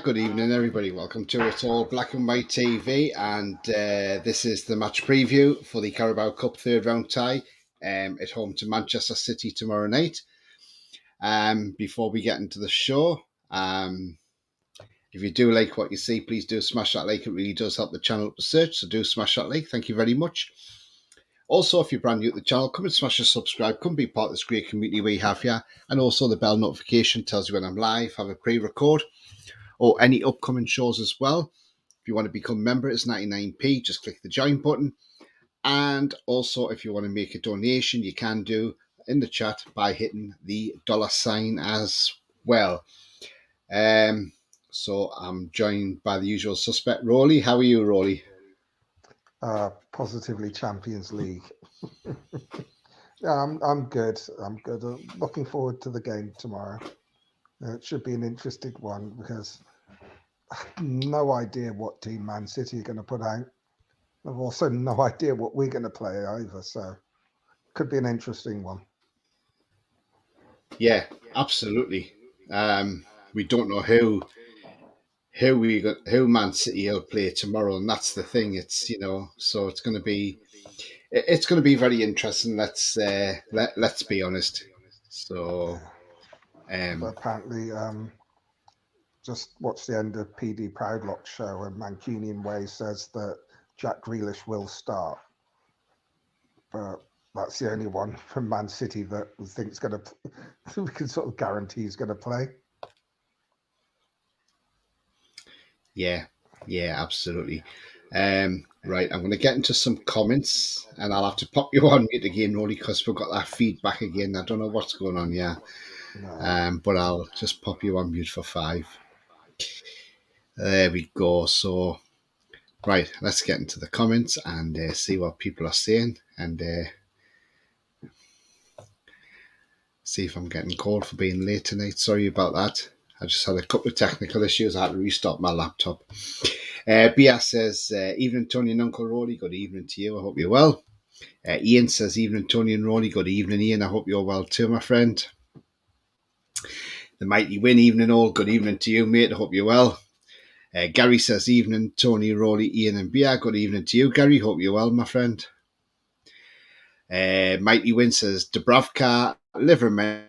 Good evening, everybody. Welcome to It's All Black and White TV, and this is the match preview for the Carabao Cup third round tie at home to Manchester City tomorrow night. Before we get into the show, if you do like what you see, please do smash that like. It really does help the channel to search, so do smash that like. Thank you very much. Also, if you're brand new to the channel, come and smash the subscribe. Come be part of this great community we have here. And also the bell notification tells you when I'm live, have a pre-record, or any upcoming shows as well. If you want to become a member, it's 99p. Just click the join button. And also, if you want to make a donation, you can do in the chat by hitting the $sign as well. So I'm joined by the usual suspect, Roly. How are you, Roly? Positively Champions League. Yeah, I'm good. I'm good. Looking forward to the game tomorrow. It should be an interesting one because I have no idea what team Man City are going to put out. I've also no idea what we're going to play either. So could be an interesting one. Yeah, absolutely. We don't know who Man City will play tomorrow, and that's the thing. It's so it's going to be very interesting. Let's be honest. So, But apparently, just watched the end of PD Proudlock's show, and Mancunian Way says that Jack Grealish will start, but that's the only one from Man City that we think is going to, we can sort of guarantee is going to play. Yeah, absolutely. Right, I'm going to get into some comments, and I'll have to pop you on mute again, Rolly, because we've got that feedback again. I don't know what's going on, but I'll just pop you on mute for 5. There we go. So, right, let's get into the comments and see what people are saying, and see if I'm getting called for being late tonight. Sorry about that. I just had a couple of technical issues. I had to restart my laptop. Bia says, evening, Tony and Uncle Roly. Good evening to you. I hope you're well. Ian says, evening, Tony and Roly. Good evening, Ian. I hope you're well too, my friend. The Mighty Win, evening all. Good evening to you, mate. I hope you're well. Gary says, evening, Tony, Roly, Ian and Bia. Good evening to you, Gary. Hope you're well, my friend. Mighty Win says, Dubravka, Livermore,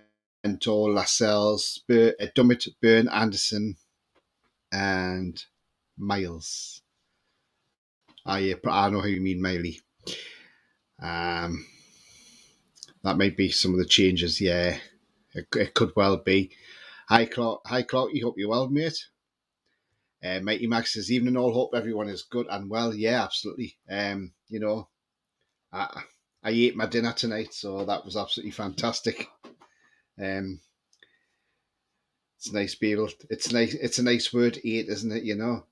Lascelles, Dummett, Byrne, Anderson, and Miles. Yeah, I know who you mean, Miley. That might be some of the changes. Yeah, it could well be. Hi, Clark. You hope you're well, mate. Mighty Max says, evening all. Hope everyone is good and well. Yeah, absolutely. I ate my dinner tonight, so that was absolutely fantastic. It's nice to be able. It's nice. It's a nice word, eat, isn't it?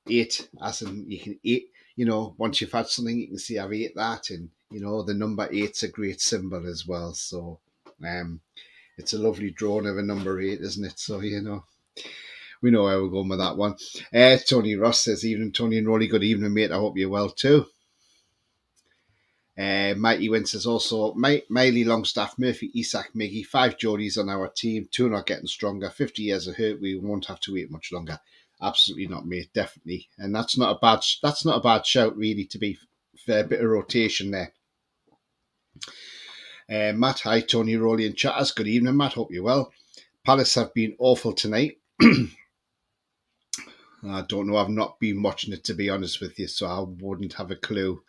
Eat, as in you can eat. Once you've had something, you can see I've ate that, and the number 8's a great symbol as well. So, it's a lovely drawing of a number 8, isn't it? So we know how we're going with that one. Tony Ross says, evening, Tony and Roly. Good evening, mate. I hope you're well too. Mighty Win says also, Miley, Longstaff, Murphy, Isak, Miggy, 5 Geordies on our team, 2 not getting stronger, 50 years of hurt, we won't have to wait much longer. Absolutely not, mate, definitely. And that's not a bad shout, really, to be fair. Bit of rotation there. Matt, hi, Tony, Roly and chatters. Good evening, Matt. Hope you're well. Palace have been awful tonight. I don't know. I've not been watching it, to be honest with you, so I wouldn't have a clue.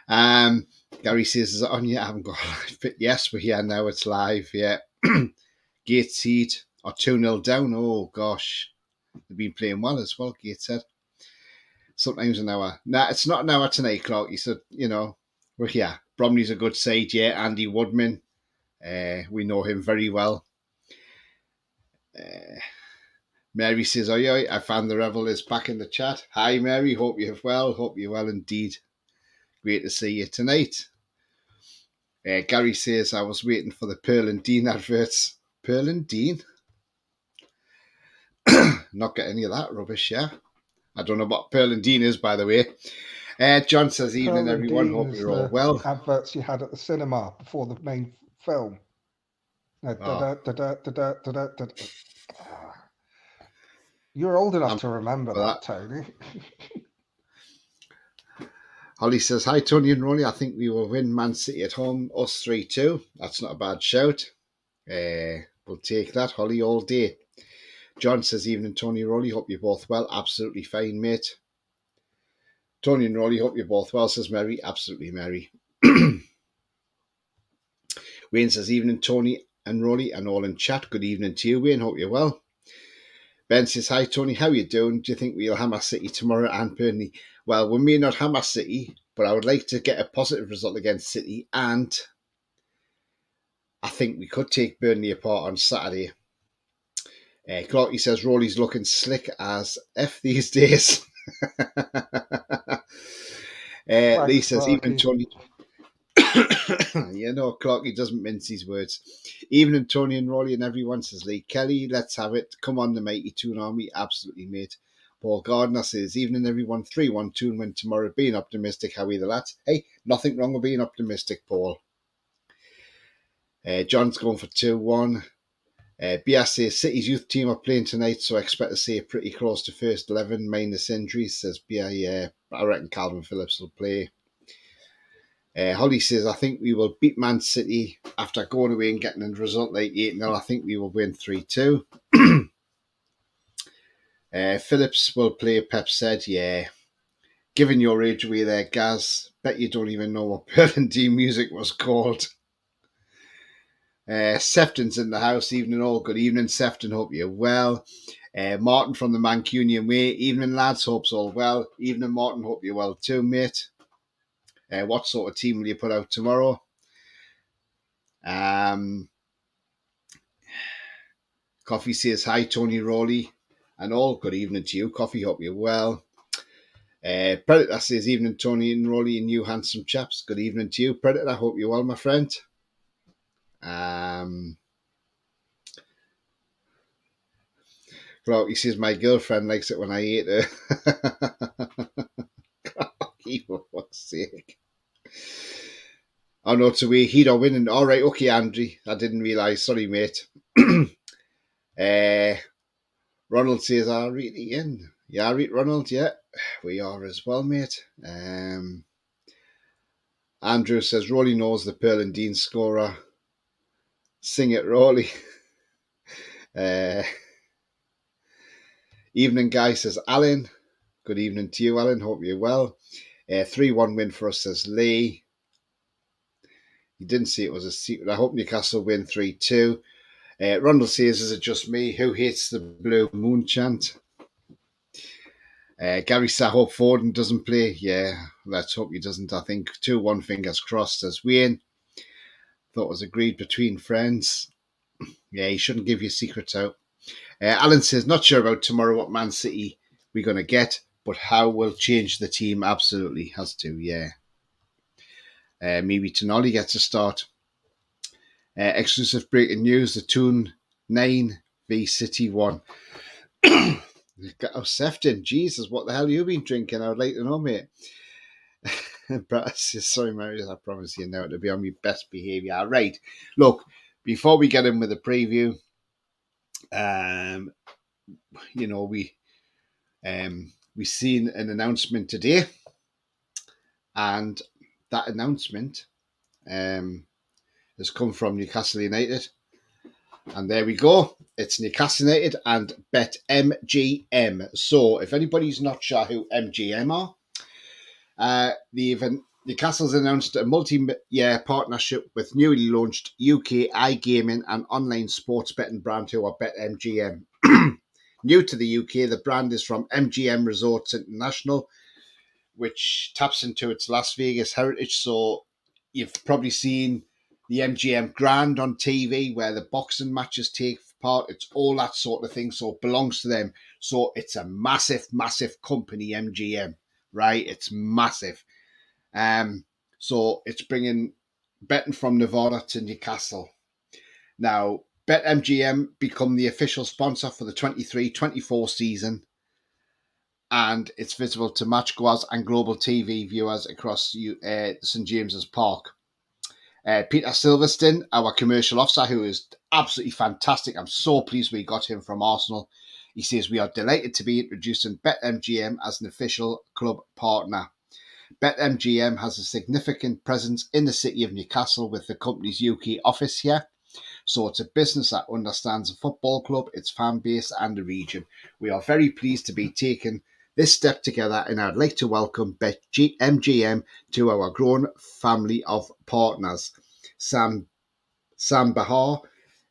Gary says, is it on yet? I haven't got live, but yes, we're here now. It's live. Yeah. Gateshead are 2-0 down. Oh gosh, they've been playing well as well. Gateshead. Sometimes an hour. Nah, it's not an hour tonight, Clark. You said, we're here. Bromley's a good side. Yeah, Andy Woodman. We know him very well. Mary says, oh yeah, I found the Revel is back in the chat. Hi, Mary. Hope you're well. Hope you're well indeed. Great to see you tonight. Gary says, I was waiting for the Pearl and Dean adverts. Pearl and Dean? Not get any of that rubbish, yeah? I don't know what Pearl and Dean is, by the way. John says, evening, everyone. Dean hope you're all well. Adverts you had at the cinema before the main film. You're old enough I'm to remember for that, that. Tony. Holly says, hi, Tony and Roly. I think we will win Man City at home, us 3-2. That's not a bad shout. We'll take that, Holly, all day. John says, evening, Tony and Roly. Hope you're both well. Absolutely fine, mate. Tony and Roly, hope you're both well, says Mary. Absolutely, Mary. Wayne says, evening, Tony and Roly, and all in chat. Good evening to you, Wayne. Hope you're well. Ben says, hi, Tony. How you doing? Do you think we'll hammer City tomorrow and Burnley? Well, we may not hammer City, but I would like to get a positive result against City, and I think we could take Burnley apart on Saturday. Clarky says, Roly's looking slick as F these days. Lee Thanks, says, evening, Clarky. Tony. Clarky doesn't mince his words. Evening, Tony and Roly and everyone, says Lee. Kelly, let's have it. Come on, the mighty Toon Army. Absolutely, mate. Paul Gardner says, evening, everyone. 3-1 Toon win tomorrow. Being optimistic, how are the lads? Hey, nothing wrong with being optimistic, Paul. John's going for 2-1. BS says, City's youth team are playing tonight, so I expect to see it pretty close to first 11, minus injuries, says BI. I reckon Calvin Phillips will play. Holly says, I think we will beat Man City after going away and getting a result like 8-0. I think we will win 3-2. Phillips will play, Pep said. Yeah. Given your age away there, Gaz, bet you don't even know what Burgundy music was called. Sefton's in the house. Evening all. Good evening, Sefton. Hope you're well. Martin from the Mancunian Way. Evening, lads. Hope's all well. Evening, Martin. Hope you're well too, mate. What sort of team will you put out tomorrow? Coffee says, hi, Tony Roly. And all. Good evening to you, Coffee. Hope you're well. Predator says, evening, Tony and Roly and you handsome chaps. Good evening to you, Predator. Hope you're well, my friend. He says, my girlfriend likes it when I eat her. For fuck's sake. Oh no, to we heat or winning. All right, okay, Andrew. I didn't realise. Sorry, mate. Ronald says, are really in? Yeah, Ronald, yeah. We are as well, mate. Andrew says, Roly knows the Pearl and Dean scorer. Sing it, Roly. Evening, guy, says Alan. Good evening to you, Alan. Hope you're well. 3-1 win for us, says Lee. He didn't see it was a secret. I hope Newcastle win 3-2. Ronald says, is it just me? Who hates the Blue Moon chant? Gary says, I hope Foden doesn't play. Yeah, let's hope he doesn't. I think 2-1 fingers crossed, as Wayne. Thought it was agreed between friends. Yeah, he shouldn't give your secrets out. Alan says, not sure about tomorrow what Man City we're going to get, but how will change the team. Absolutely has to, yeah. Maybe Tonali gets a start. Exclusive breaking news, the Toon 9 v City 1. Sefton, Jesus, what the hell have you been drinking? I would like to know, mate. Brad says, sorry, Mary, I promise you now to be on my best behaviour. Right, look, before we get in with the preview, we seen an announcement today, and that announcement has come from Newcastle United. And there we go. It's Newcastle United and BetMGM. So if anybody's not sure who MGM are, Newcastle's announced a multi-year partnership with newly launched UK iGaming and online sports betting brand who are BetMGM. New to the UK, the brand is from MGM Resorts International, which taps into its Las Vegas heritage. So you've probably seen the MGM Grand on TV where the boxing matches take part. It's all that sort of thing. So it belongs to them. So it's a massive, massive company, MGM, right? It's massive. So it's bringing betting from Nevada to Newcastle. Now, BetMGM become the official sponsor for the 23-24 season, and it's visible to matchgoers and global TV viewers across St James's Park. Peter Silverstone, our commercial officer, who is absolutely fantastic. I'm so pleased we got him from Arsenal. He says, "We are delighted to be introducing BetMGM as an official club partner. BetMGM has a significant presence in the city of Newcastle with the company's UK office here. So it's a business that understands the football club, its fan base and the region. We are very pleased to be taking this step together, and I'd like to welcome BetMGM to our growing family of partners." Sam Bahar,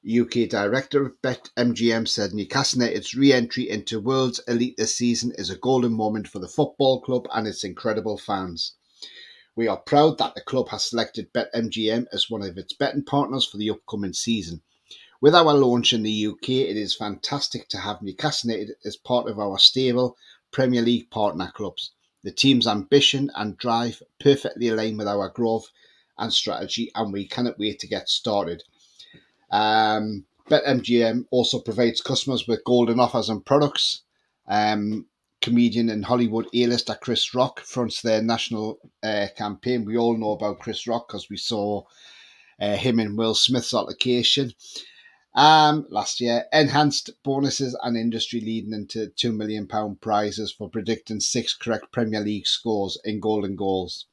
UK Director of BetMGM, said Newcastle United's re-entry into World's Elite this season is a golden moment for the football club and its incredible fans. "We are proud that the club has selected BetMGM as one of its betting partners for the upcoming season. With our launch in the UK, it is fantastic to have Newcastle United as part of our stable Premier League partner clubs. The team's ambition and drive perfectly align with our growth and strategy, and we cannot wait to get started." BetMGM also provides customers with golden offers and products. Comedian and Hollywood A-lister Chris Rock fronts their national campaign. We all know about Chris Rock because we saw him and Will Smith's altercation last year. Enhanced bonuses and industry leading into £2 million prizes for predicting 6 correct Premier League scores in golden goals.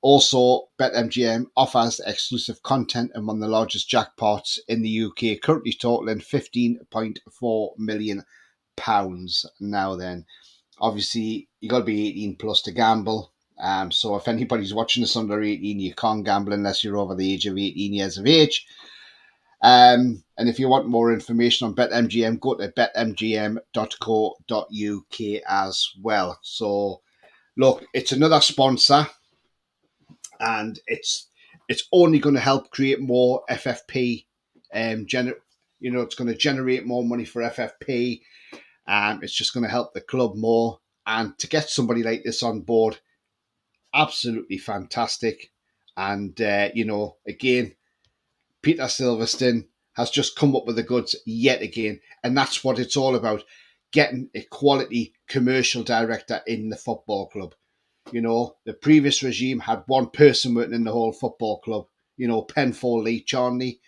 Also, BetMGM offers exclusive content and one of the largest jackpots in the UK, currently totaling £15.4 million. Now then, obviously, you got to be 18 plus to gamble. So if anybody's watching this under 18, you can't gamble unless you're over the age of 18 years of age. And if you want more information on BetMGM, go to betmgm.co.uk as well. So, look, it's another sponsor, and it's only going to help create more FFP. It's going to generate more money for FFP. It's just going to help the club more. And to get somebody like this on board, absolutely fantastic. And, again, Peter Silverstone has just come up with the goods yet again. And that's what it's all about, getting a quality commercial director in the football club. The previous regime had one person working in the whole football club, Penfold Lee Charnley.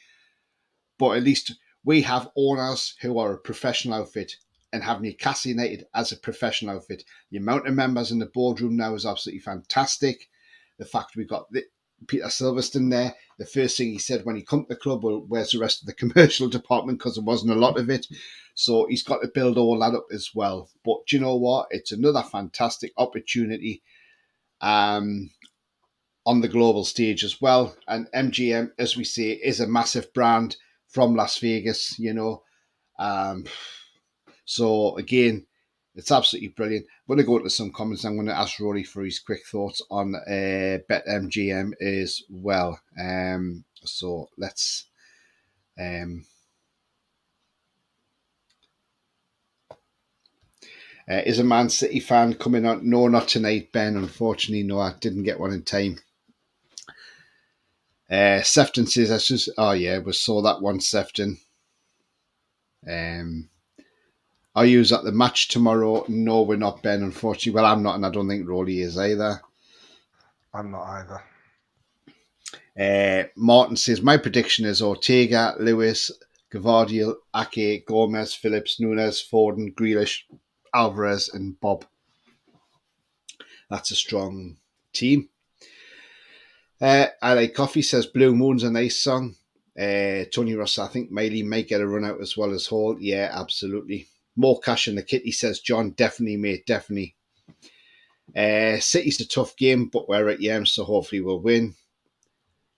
But at least we have owners who are a professional outfit and have Newcastle United as a professional outfit. The amount of members in the boardroom now is absolutely fantastic. The fact we've got Peter Silverstone there, the first thing he said when he come to the club, well, where's the rest of the commercial department? Because there wasn't a lot of it. So he's got to build all that up as well. But you know what? It's another fantastic opportunity on the global stage as well. And MGM, as we say, is a massive brand from Las Vegas, So again, it's absolutely brilliant. I'm going to go into some comments. I'm going to ask Roly for his quick thoughts on BetMGM as well. So let's... is a Man City fan coming on? No, not tonight, Ben. Unfortunately, no, I didn't get one in time. Sefton says, we saw that one, Sefton. Are you at the match tomorrow? No, we're not, Ben, unfortunately. Well, I'm not, and I don't think Roly is either. I'm not either. Martin says, my prediction is Ortega, Lewis, Gavardiel, Ake, Gomez, Phillips, Nunes, Foden, Grealish, Alvarez, and Bob. That's a strong team. I Like Coffee says, Blue Moon's a nice song. Tony Ross, I think Miley might get a run out as well as Hall. Yeah, absolutely. More cash in the kitty, says John. Definitely, mate, definitely. City's a tough game, but we're at Yem, so hopefully we'll win.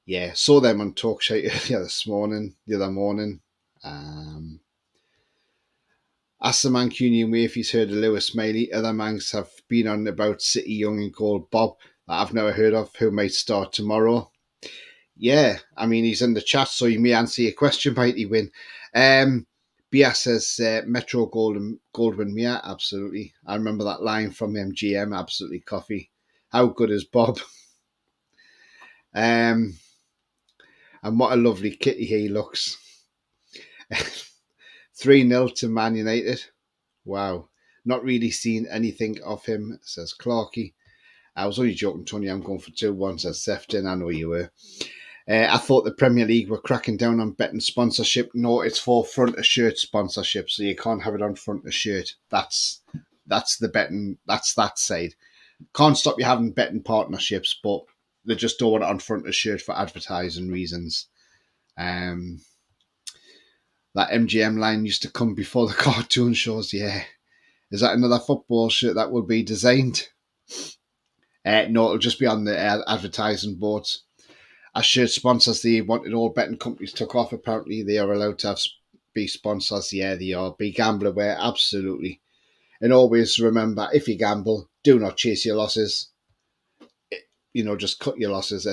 Yeah, saw them on Talk Show the other morning. Ask the man Cuney if he's heard of Lewis Miley. Other mans have been on about City young and called Bob that I've never heard of, who might start tomorrow. Yeah, I mean, he's in the chat, so you may answer your question, might he win? Bia says Metro Goldwyn. Yeah, absolutely. I remember that line from MGM, absolutely coffee. How good is Bob? And what a lovely kitty he looks. 3-0 to Man United. Wow. Not really seen anything of him, says Clarkey. I was only joking, Tony. I'm going for 2-1, says Sefton. I know you were. I thought the Premier League were cracking down on betting sponsorship. No, it's for front of shirt sponsorship, so you can't have it on front of shirt. That's the betting. That's that side. Can't stop you having betting partnerships, but they just don't want it on front of shirt for advertising reasons. That MGM line used to come before the cartoon shows. Yeah, is that another football shirt that will be designed? No, it'll just be on the advertising boards. As shirt sponsors, they wanted all betting companies took off. Apparently, they are allowed to be sponsors. Yeah, they are. Be gambler wear, absolutely. And always remember, if you gamble, do not chase your losses. Just cut your losses.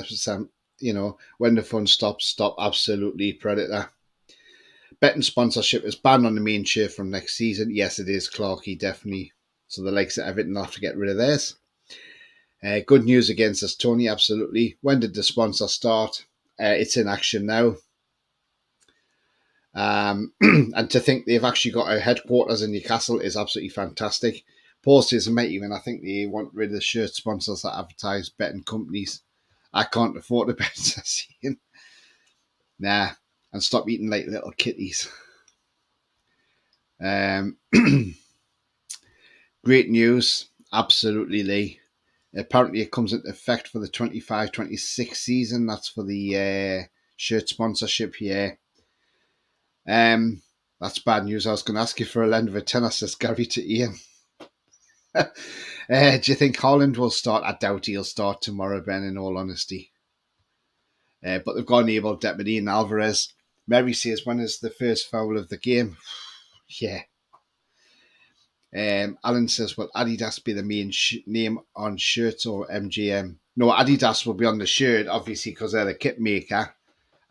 When the fun stops, stop. Absolutely, predator. Betting sponsorship is banned on the main shirt from next season. Yes, it is, Clarkey, definitely. So the likes of Everton have to get rid of theirs. Good news against us, Tony, absolutely. When did the sponsor start? It's in action now. And to think they've actually got a headquarters in Newcastle is absolutely fantastic. Paul says, mate, even I think they want rid of the shirt sponsors that advertise betting companies. I can't afford to bet, says Ian. Nah, and stop eating like little kitties. Great news, absolutely, Lee. Apparently, it comes into effect for the 25-26 season. That's for the shirt sponsorship here. That's bad news. I was going to ask you for a lend of a tenner, says Gary to Ian. Do you think Holland will start? I doubt he'll start tomorrow, Ben, in all honesty. But they've got an able deputy in Alvarez. Mary says, when is the first foul of the game? Yeah. Alan says, will Adidas be the main name on shirts or MGM? No, Adidas will be on the shirt, obviously, because they're the kit maker.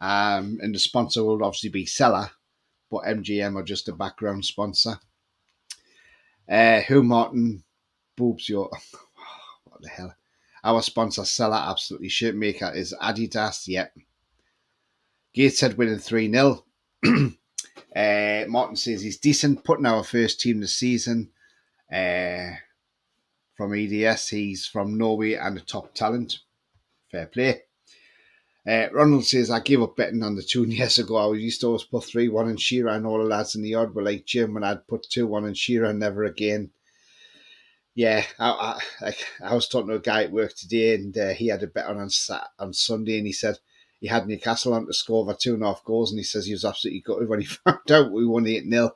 And the sponsor will obviously be Seller, but MGM are just a background sponsor. Who Martin Boobs your... What the hell? Our sponsor, Seller, absolutely. Shirt maker is Adidas, yep. Gateshead winning 3-0. Martin says he's decent, putting our first team this season. From EDS, he's from Norway and a top talent. Fair play. Ronald says, I gave up betting on the 2 years ago. I used to always put 3-1 in Shearer, and all the lads in the yard were like Jim, and I'd put 2-1 in Shearer, never again. Yeah, I was talking to a guy at work today, and he had a bet on Sunday, and he said he had Newcastle on to score over 2.5 goals, and he says he was absolutely gutted when he found out we won 8-0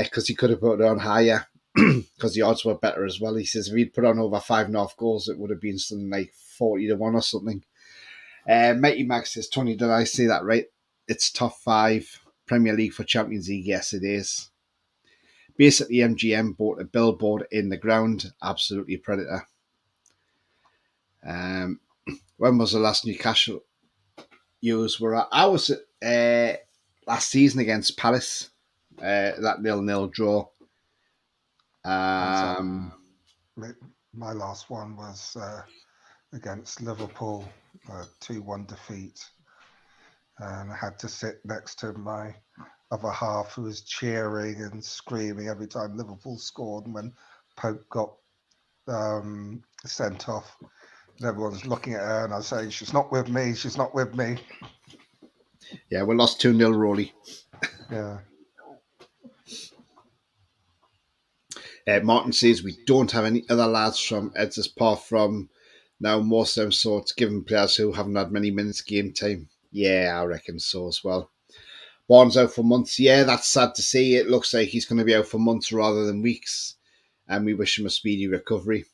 because he could have put it on higher because the odds were better as well. He says if he'd put on over 5.5 goals, it would have been something like 40-1 or something. Mighty Max says, Tony, did I say that right? It's top 5 Premier League for Champions League. Yes, it is. Basically, MGM bought a billboard in the ground. Absolutely predator. When was the last Newcastle U's were at? I was at last season against Palace. That 0-0 draw. My last one was against Liverpool, 2-1 defeat. And I had to sit next to my other half who was cheering and screaming every time Liverpool scored, and when Pope got sent off. And everyone's looking at her and I was saying, she's not with me, she's not with me. Yeah, we lost 2-0, Roly. Yeah. Martin says we don't have any other lads from Eds apart from now most of them sorts given players who haven't had many minutes game time. Yeah, I reckon so as well. Barnes out for months. Yeah, that's sad to see. It looks like he's going to be out for months rather than weeks, and we wish him a speedy recovery.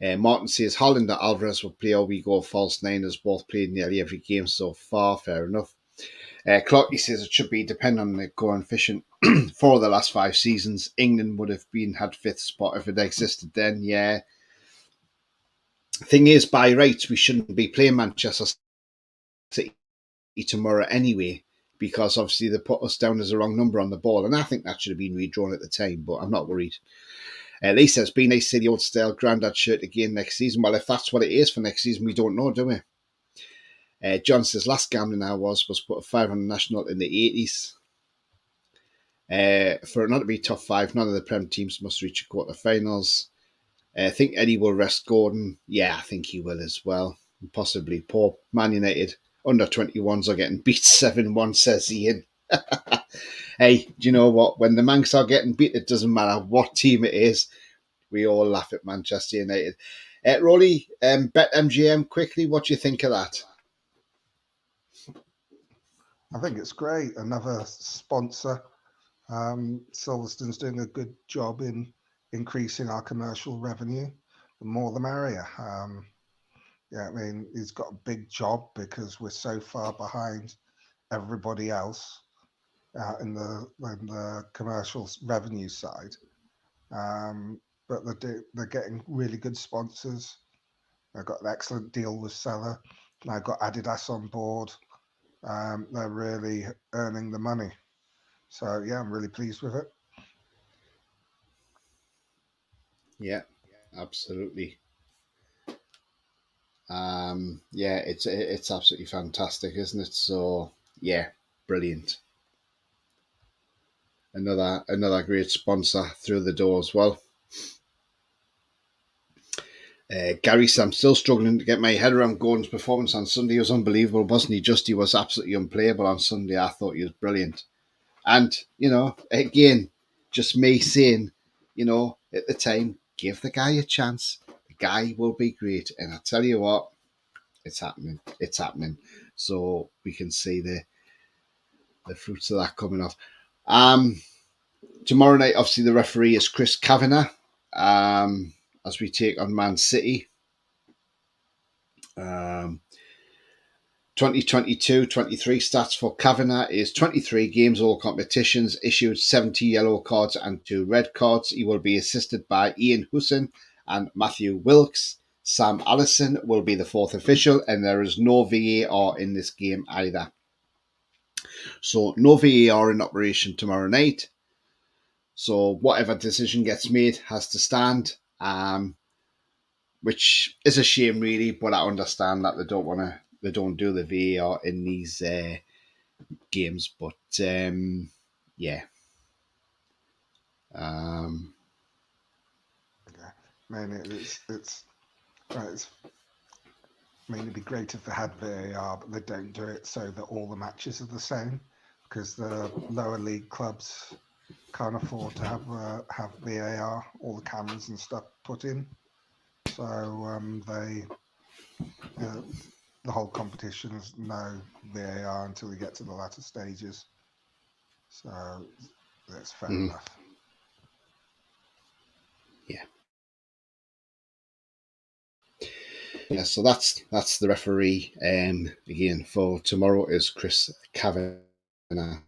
Martin says Holland and Alvarez will play or we go false nine, as both played nearly every game so far. Fair enough. Clarky says it should be dependent on the coefficient. For the last 5 seasons, England would have had 5th spot if it existed then. Yeah. Thing is, by rights, we shouldn't be playing Manchester City tomorrow anyway, because obviously they put us down as the wrong number on the ball, and I think that should have been redrawn at the time, but I'm not worried. Lee says, be nice to see the old style grandad shirt again next season. Well, if that's what it is for next season, we don't know, do we? John says, last gambling I was put a 5 on the national in the 80s. For it not to be top 5, none of the Prem teams must reach quarterfinals. I think Eddie will rest Gordon. Yeah, I think he will as well. possibly poor Man United under 21s are getting beat 7-1, says Ian. Hey, do you know what? When the Manx are getting beat, it doesn't matter what team it is. We all laugh at Manchester United. Roly, bet MGM quickly. What do you think of that? I think it's great. Another sponsor. Silverstone's doing a good job in increasing our commercial revenue. The more the merrier. Yeah, I mean, he's got a big job because we're so far behind everybody else in the commercial revenue side. But they're getting really good sponsors. They've got an excellent deal with Seller. Now got Adidas on board. They're really earning the money. So yeah, I'm really pleased with it. Yeah, absolutely. Yeah, it's absolutely fantastic, isn't it? So yeah, brilliant. Another great sponsor through the door as well. Gary, I'm still struggling to get my head around Gordon's performance on Sunday. He was unbelievable, wasn't he? He was absolutely unplayable on Sunday. I thought he was brilliant. And, again, just me saying, at the time, give the guy a chance. The guy will be great. And I tell you what, it's happening. It's happening. So we can see the fruits of that coming off. Tomorrow night, obviously, the referee is Chris Kavanagh as we take on Man City. 2022-23 stats for Kavanagh is 23 games, all competitions, issued 70 yellow cards and 2 red cards. He will be assisted by Ian Husson and Matthew Wilkes. Sam Allison will be the 4th official, and there is no VAR in this game either. So no VAR in operation tomorrow night. So whatever decision gets made has to stand, which is a shame really, but I understand that they don't do the VAR in these games, but yeah. Yeah, I mean, it's I mean, it'd be great if they had VAR, but they don't do it so that all the matches are the same because the lower league clubs can't afford to have VAR, all the cameras and stuff put in. So uh, the whole competition is no VAR until we get to the latter stages. So that's fair enough. Yeah. Yeah, so that's the referee. Again, for tomorrow is Chris Kavanagh.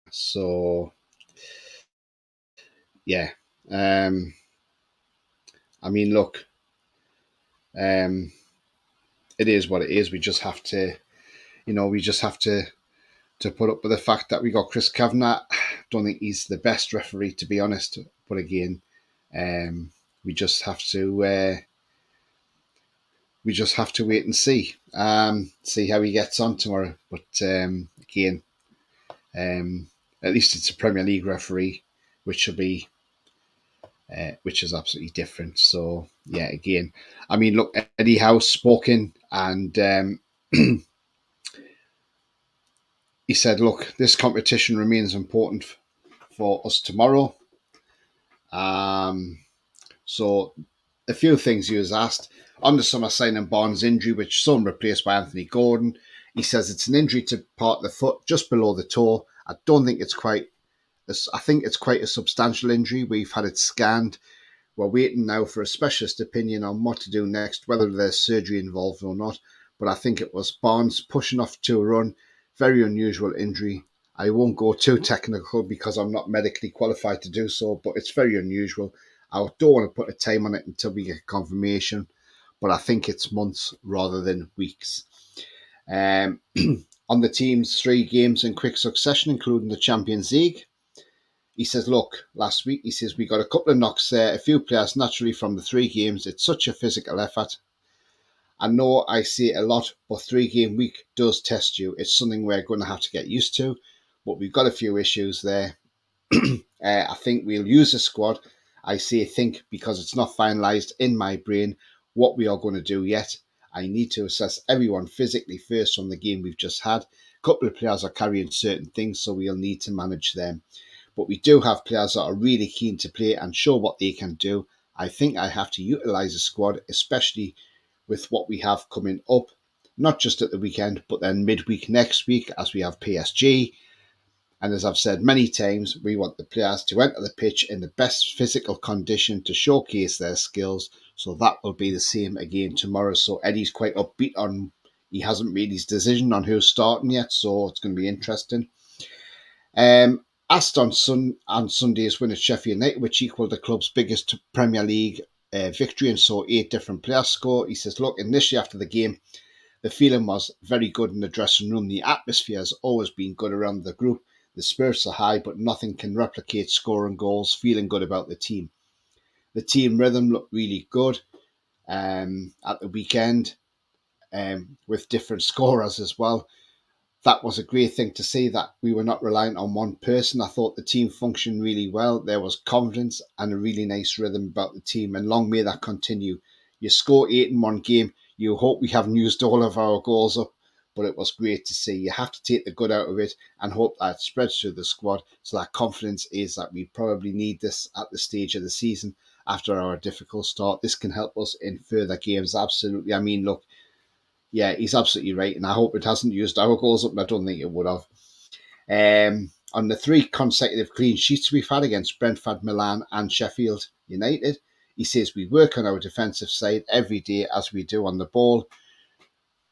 So yeah, I mean, look, um, it is what it is. We just have to, to put up with the fact that we got Chris Kavanagh. Don't think he's the best referee, to be honest. But again, we just have to wait and see how he gets on tomorrow. But again, at least it's a Premier League referee, which will be which is absolutely different. So yeah, again, I mean, look, Eddie Howe spoken, and he said, "Look, this competition remains important for us tomorrow." So a few things he was asked on the summer signing Barnes' injury, which some replaced by Anthony Gordon. He says it's an injury to part of the foot just below the toe. I don't think it's quite. I think it's quite a substantial injury. We've had it scanned. We're waiting now for a specialist opinion on what to do next, whether there's surgery involved or not. But I think it was Barnes pushing off to a run. Very unusual injury. I won't go too technical because I'm not medically qualified to do so, but it's very unusual. I don't want to put a time on it until we get confirmation, but I think it's months rather than weeks. On the team's 3 games in quick succession, including the Champions League, he says, look, last week, he says, we got a couple of knocks there, a few players naturally from the 3 games. It's such a physical effort. I know I say it a lot, but 3-game week does test you. It's something we're going to have to get used to, but we've got a few issues there. I think we'll use the squad. I say think because it's not finalised in my brain what we are going to do yet. I need to assess everyone physically first from the game we've just had. A couple of players are carrying certain things, so we'll need to manage them. But we do have players that are really keen to play and show what they can do. I think I have to utilise the squad, especially with what we have coming up, not just at the weekend, but then midweek next week as we have PSG. And as I've said many times, we want the players to enter the pitch in the best physical condition to showcase their skills. So that will be the same again tomorrow. So Eddie's quite upbeat on, he hasn't made his decision on who's starting yet. So it's going to be interesting. Asked on Sunday's win at Sheffield United, which equalled the club's biggest Premier League victory and saw 8 different players score. He says, look, initially after the game, the feeling was very good in the dressing room. The atmosphere has always been good around the group. The spirits are high, but nothing can replicate scoring goals, feeling good about the team. The team rhythm looked really good at the weekend with different scorers as well. That was a great thing to see, that we were not reliant on one person. I thought the team functioned really well. There was confidence and a really nice rhythm about the team, and long may that continue. You score 8 in one game, you hope we haven't used all of our goals up, but it was great to see. You have to take the good out of it and hope that it spreads through the squad, so that confidence is that we probably need this at the stage of the season after our difficult start. This can help us in further games, absolutely. I mean, look, yeah, he's absolutely right, and I hope it hasn't used our goals up, and I don't think it would have. On the 3 consecutive clean sheets we've had against Brentford, Milan and Sheffield United, he says we work on our defensive side every day as we do on the ball.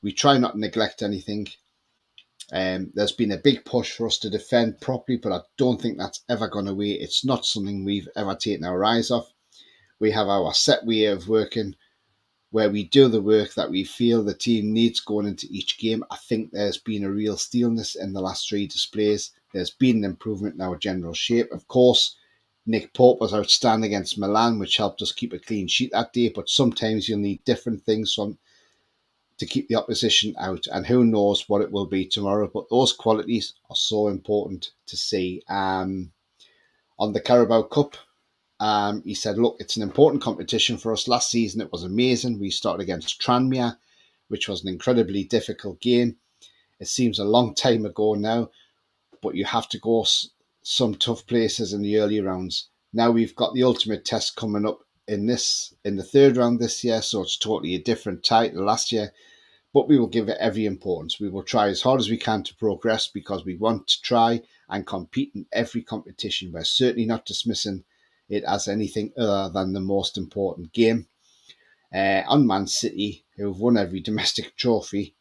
We try not to neglect anything. There's been a big push for us to defend properly, but I don't think that's ever gone away. It's not something we've ever taken our eyes off. We have our set way of working, where we do the work that we feel the team needs going into each game. I think there's been a real steelness in the last 3 displays. There's been an improvement in our general shape. Of course, Nick Pope was outstanding against Milan, which helped us keep a clean sheet that day, but sometimes you'll need different things to keep the opposition out, and who knows what it will be tomorrow. But those qualities are so important to see. On the Carabao Cup, he said, look, it's an important competition for us. Last season, it was amazing. We started against Tranmere, which was an incredibly difficult game. It seems a long time ago now, but you have to go some tough places in the early rounds. Now we've got the ultimate test coming up in the 3rd round this year, so it's totally a different title last year, but we will give it every importance. We will try as hard as we can to progress because we want to try and compete in every competition. We're certainly not dismissing it as anything other than the most important game. On Man City, who've won every domestic trophy,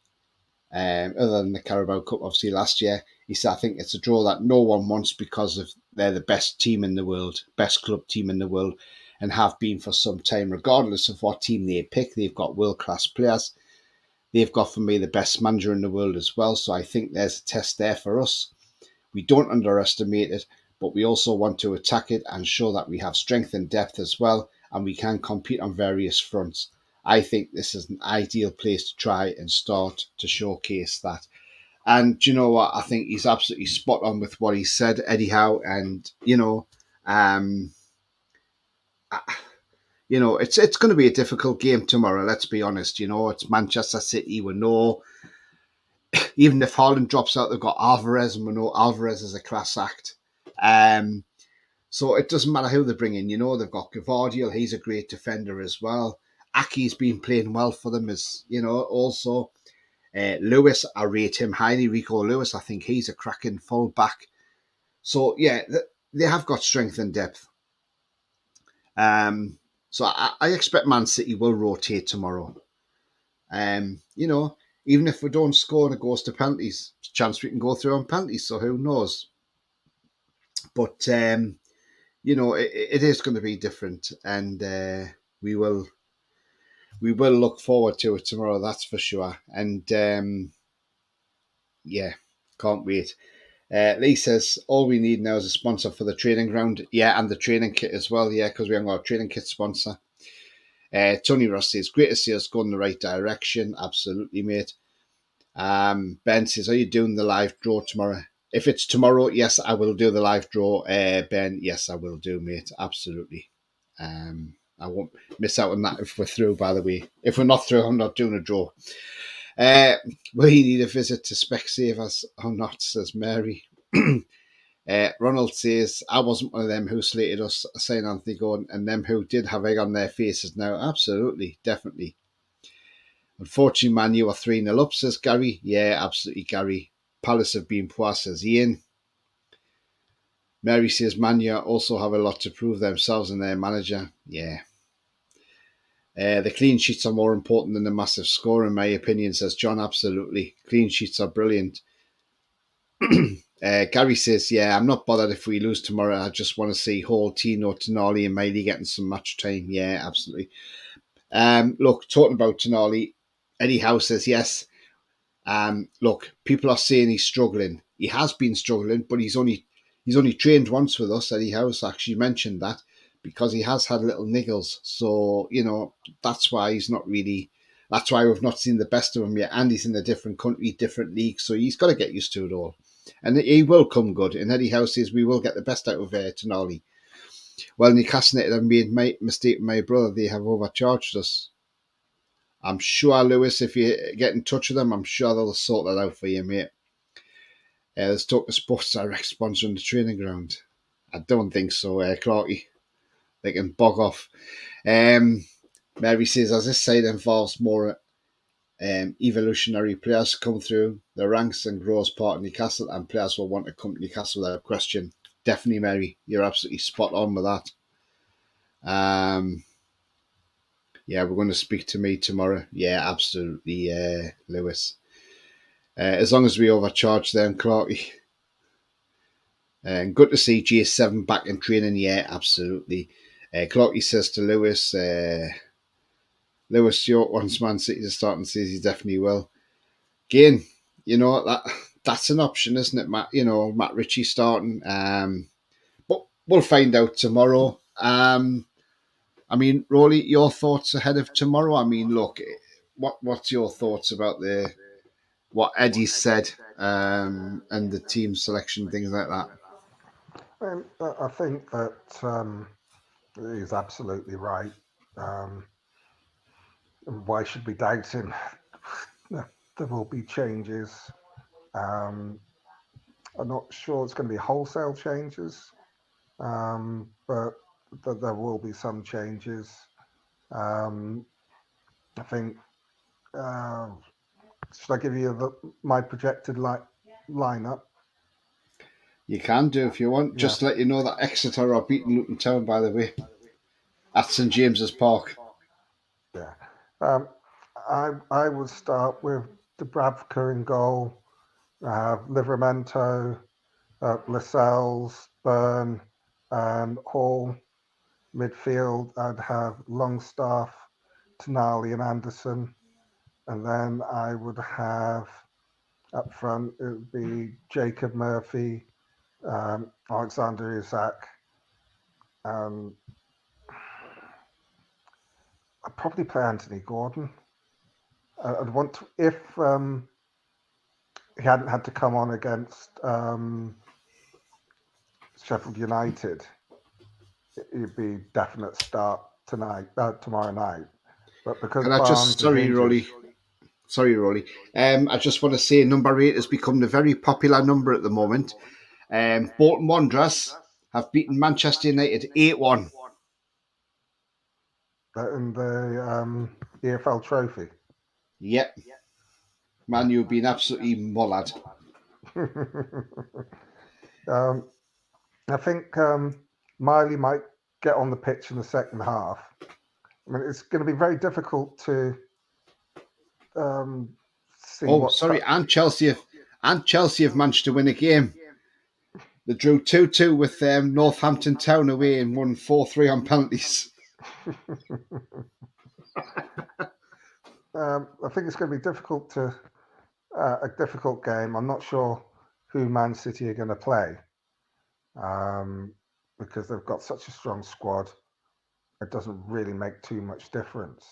other than the Carabao Cup, obviously last year, he said, I think it's a draw that no one wants because of they're the best team in the world, best club team in the world, and have been for some time, regardless of what team they pick. They've got world-class players. They've got, for me, the best manager in the world as well. So I think there's a test there for us. We don't underestimate it, but we also want to attack it and show that we have strength and depth as well, and we can compete on various fronts. I think this is an ideal place to try and start to showcase that. And you know what? I think he's absolutely spot on with what he said, Eddie Howe. And it's going to be a difficult game tomorrow. Let's be honest. It's Manchester City. We know, even if Haaland drops out, they've got Alvarez, and we know Alvarez is a class act. So it doesn't matter who they bring in. They've got Gavardiol. He's a great defender as well. Aki's been playing well for them also. Lewis, I rate him highly. Rico Lewis, I think he's a cracking full back. So, yeah, they have got strength and depth. So I expect Man City will rotate tomorrow. Even if we don't score and it goes to penalties, there's a chance we can go through on penalties, so who knows? But, it is going to be different, and we will look forward to it tomorrow, that's for sure. And, yeah, can't wait. Lee says, all we need now is a sponsor for the training ground. Yeah, and the training kit as well. Yeah, because we haven't got a training kit sponsor. Tony Ross says, great to see us go in the right direction. Absolutely, mate. Ben says, are you doing the live draw tomorrow? If it's tomorrow, yes, I will do the live draw. Ben, yes, I will do, mate. Absolutely. I won't miss out on that if we're through, by the way. If we're not through, I'm not doing a draw. Will he need a visit to Specsavers or not, says Mary. Ronald says, I wasn't one of them who slated us, saying Anthony Gordon, and them who did have egg on their faces now. Absolutely, definitely. Unfortunately, Man, you are 3-0 up, says Gary. Yeah, absolutely, Gary. Palace have been poor, says Ian. Mary says Mania also have a lot to prove themselves and their manager. Yeah. The clean sheets are more important than the massive score, in my opinion, says John. Absolutely. Clean sheets are brilliant. Gary says, yeah, I'm not bothered if we lose tomorrow. I just want to see Hall, Tino, Tonali and Miley getting some match time. Yeah, absolutely. Look, talking about Tonali, Eddie Howe says yes. Look, people are saying he's struggling. He has been struggling, but he's only trained once with us. Eddie House actually mentioned that because he has had little niggles. So that's why he's not really. That's why we've not seen the best of him yet. And he's in a different country, different league, so he's got to get used to it all. And he will come good. And Eddie House says we will get the best out of Tonali. Well, Newcastle have made a mistake with my brother. They have overcharged us. I'm sure, Lewis, if you get in touch with them, I'm sure they'll sort that out for you, mate. Let's talk to Sports Direct sponsoring the training ground. I don't think so, Clarky. They can bog off. Mary says, as this side involves more evolutionary players come through the ranks and grow as part of Newcastle, and players will want to come to Newcastle without question. Definitely, Mary. You're absolutely spot on with that. Yeah, we're going to speak to me tomorrow. Yeah, absolutely, Lewis. As long as we overcharge them, Clarky. And good to see G7 back in training. Yeah, absolutely. Clarky says to Lewis, Lewis York wants Man City to start and says he definitely will. Again, that's an option, isn't it, Matt? Matt Ritchie starting. But we'll find out tomorrow. Roly, your thoughts ahead of tomorrow? Look, what's your thoughts about what Eddie said and the team selection, things like that? I think that he's absolutely right. Why should we doubt him? There will be changes. I'm not sure it's going to be wholesale changes, but there will be some changes. I think. Should I give you my projected lineup? You can do if you want. Yeah. Just to let you know that Exeter are beating Luton Town, by the way, at St James's Park. Yeah. I would start with Dubravka in goal, Livramento, Lascelles, Byrne, and Hall. Midfield, I'd have Longstaff, Tonali, and Anderson. And then I would have up front, it would be Jacob Murphy, Alexander Isak. I'd probably play Anthony Gordon. I'd want to, if he hadn't had to come on against Sheffield United, it'd be definite start tomorrow night. But because Can I Barnes just, sorry, Roly. I just want to say number 8 has become a very popular number at the moment. Bolton Wanderers have beaten Manchester United 8-1. In the EFL Trophy. Yep. Man, you've been absolutely mullered. I think Miley might get on the pitch in the second half. It's going to be very difficult to see. And Chelsea have managed to win a game. They drew 2-2 with Northampton Town away and won 4-3 on penalties. I think it's going to be difficult a difficult game. I'm not sure who Man City are going to play because they've got such a strong squad. It doesn't really make too much difference.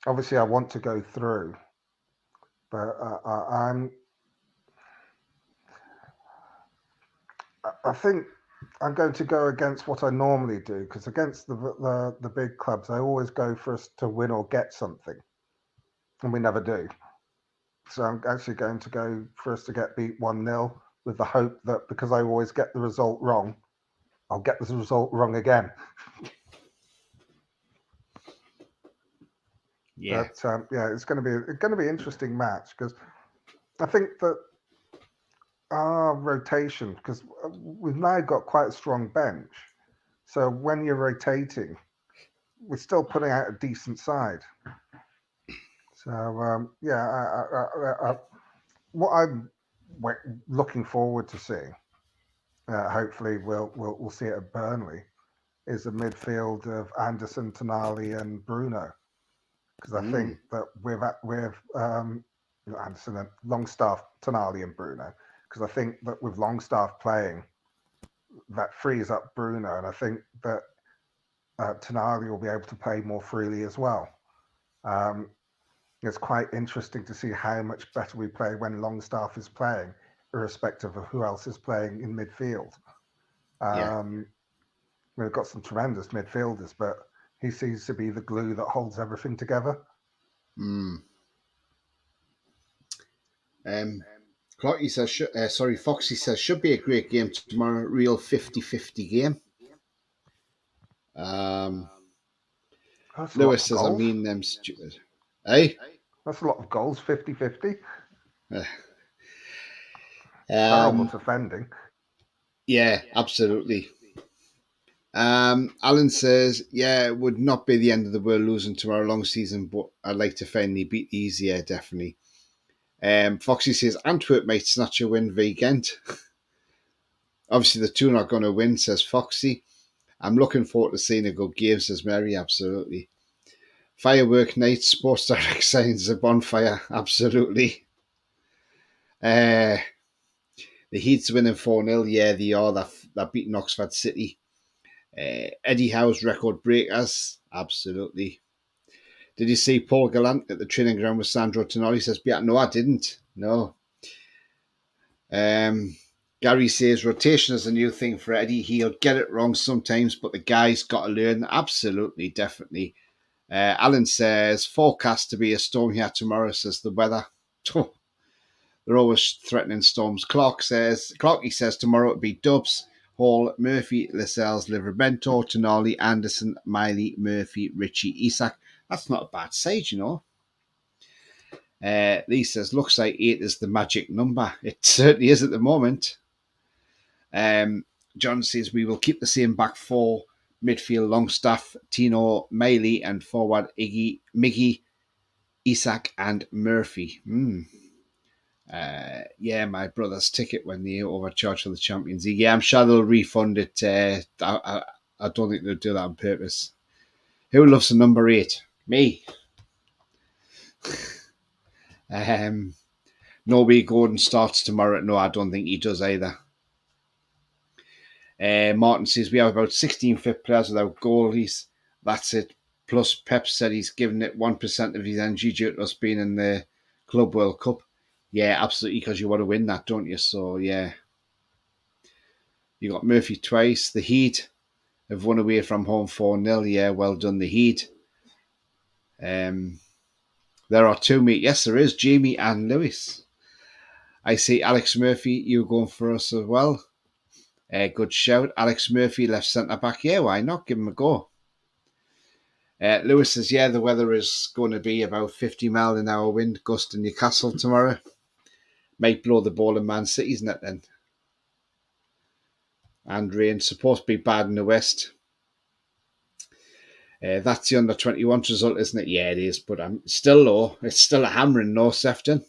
Obviously, I want to go through, but I think I'm going to go against what I normally do, because against the big clubs, I always go for us to win or get something, and we never do. So I'm actually going to go for us to get beat 1-0 with the hope that because I always get the result wrong, I'll get the result wrong again. Yeah. But yeah, it's going to be an interesting match, because I think that our rotation, because we've now got quite a strong bench. So when you're rotating, we're still putting out a decent side. So yeah, what I'm looking forward to seeing, hopefully we'll see it at Burnley, is a midfield of Anderson, Tonali, and Bruno. Because I think that with Anderson and Longstaff, Tonali, and Bruno. Because I think that with Longstaff playing, that frees up Bruno, and I think that Tonali will be able to play more freely as well. Um, it's quite interesting to see how much better we play when Longstaff is playing, irrespective of who else is playing in midfield. Yeah. We've got some tremendous midfielders, but he seems to be the glue that holds everything together. Clarky says, Foxy says, should be a great game tomorrow. Real 50-50 game. That's a lot Lewis of says, I goals. mean them stupid. Hey? That's a lot of goals, 50-50. Uh, Terrible um, defending. yeah, absolutely. Alan says, yeah, it would not be the end of the world losing tomorrow long season, but I'd like to finally beat easier, definitely. Foxy says, Antwerp might snatch a win v Ghent. Obviously, the two are not going to win, says Foxy. I'm looking forward to seeing a good game, says Mary, absolutely. Firework night, Sports Direct signs a bonfire, absolutely. The Heat's winning 4-0, yeah, they are. They're beating Oxford City. Eddie Howe's record breakers, absolutely. Did you see Paul Gallant at the training ground with Sandro Tonali? He says, yeah, no, I didn't. No. Gary says, rotation is a new thing for Eddie. He'll get it wrong sometimes, but the guy's got to learn. Absolutely, definitely. Alan says, forecast to be a storm here tomorrow, says the weather. They're always threatening storms. Clarky says tomorrow it'll be Dubs, Hall, Murphy, Lascelles, Livermento, Tonali, Anderson, Miley, Murphy, Richie, Isak. That's not a bad side, you know. Lee says, looks like 8 is the magic number. It certainly is at the moment. John says, we will keep the same back four, midfield Longstaff, Tino, Miley, and forward Iggy, Miggy, Isak, and Murphy. Yeah, my brother's ticket when they overcharged for the Champions League. Yeah, I'm sure they'll refund it. I don't think they'll do that on purpose. Who loves the number 8? Me. No way Gordon starts tomorrow. No, I don't think he does either. Martin says we have about 16 fit players without goalies. That's it. Plus, Pep said he's given it 1% of his energy due to us being in the Club World Cup. Yeah, absolutely, because you want to win that, don't you? So, yeah. You got Murphy twice. The Heat have won away from home 4-0. Yeah, well done, the Heat. There are two, mate. Yes, there is. Jamie and Lewis. I see Alex Murphy, you going for us as well. Good shout. Alex Murphy, left centre back. Yeah, why not? Give him a go. Lewis says, yeah, the weather is going to be about 50 mile an hour wind gust in Newcastle tomorrow. Might blow the ball in Man City's net then. And rain, supposed to be bad in the west. That's the under 21 result, isn't it? Yeah, it is, but I'm still low. It's still a hammering low, Sefton.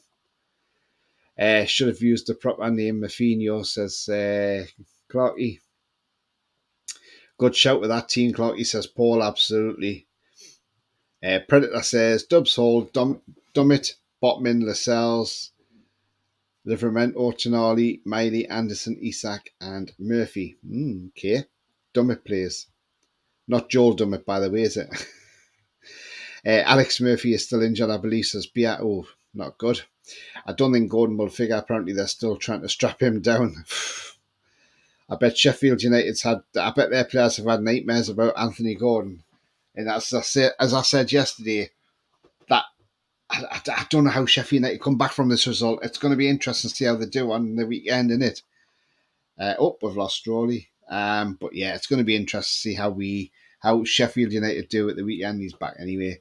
Should have used the proper name, Mafinho, says Clarky. Good shout with that team, Clarky, says Paul, absolutely. Predator says Dubs Hall, Dummett, Botman, Lascelles, Livermento, Tonali, Miley, Anderson, Isak, and Murphy. Okay. Dummett plays. Not Joel Dummett, by the way, is it? Alex Murphy is still injured, I believe, says Bia. Oh, not good. I don't think Gordon will figure. Apparently, they're still trying to strap him down. I bet Sheffield United's had. I bet their players have had nightmares about Anthony Gordon. And as I said yesterday, that I don't know how Sheffield United come back from this result. It's going to be interesting to see how they do on the weekend, isn't it? We've lost Roly. But yeah, it's going to be interesting to see how Sheffield United do at the weekend. He's back anyway.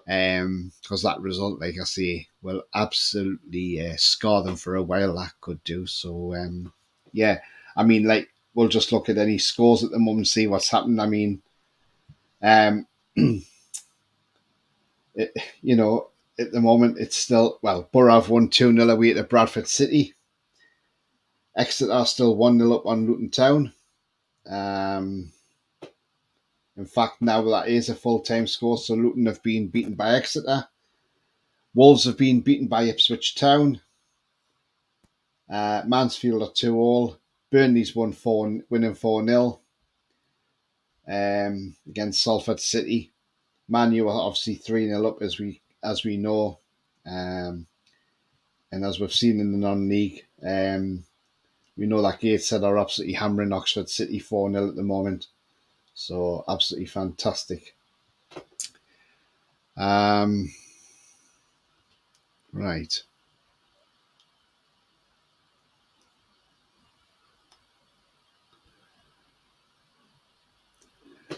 Because that result, like I say, will absolutely scar them for a while. That could do. So yeah, I mean, like we'll just look at any scores at the moment and see what's happened. I mean, it, at the moment it's still Borough have won 2-0 away to Bradford City. Exeter are still 1-0 up on Luton Town. In fact, now that is a full-time score, so Luton have been beaten by Exeter. Wolves have been beaten by Ipswich Town. Mansfield are 2-2. Burnley's winning 4-0 against Salford City. Man U are obviously 3-0 up as we know. And as we've seen in the non-league, we know that Gateshead are absolutely hammering Oxford City 4-0 at the moment. So absolutely fantastic. Right.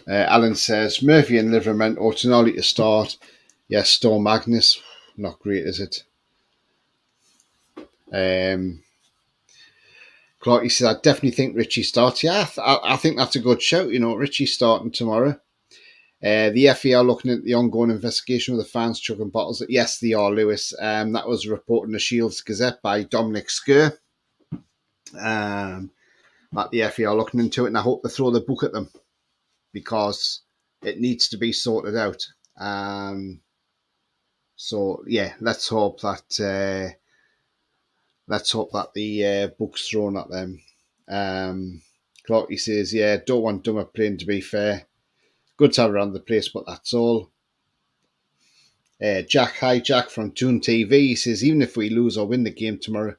Alan says, Murphy and Liverment or Tonali to start. Yes, Storm Magnus. Not great, is it? Clarky says, I definitely think Richie starts. Yeah, I think that's a good shout. Richie starting tomorrow. The FA are looking at the ongoing investigation with the fans chucking bottles. Yes, they are, Lewis. That was reported in the Shields Gazette by Dominic Skur. That the FA are looking into it, and I hope they throw the book at them because it needs to be sorted out. So yeah, let's hope that the book's thrown at them. Clarky says, yeah, don't want Dummer playing, to be fair. Good to have around the place, but that's all. Jack from Toon TV, he says, even if we lose or win the game tomorrow,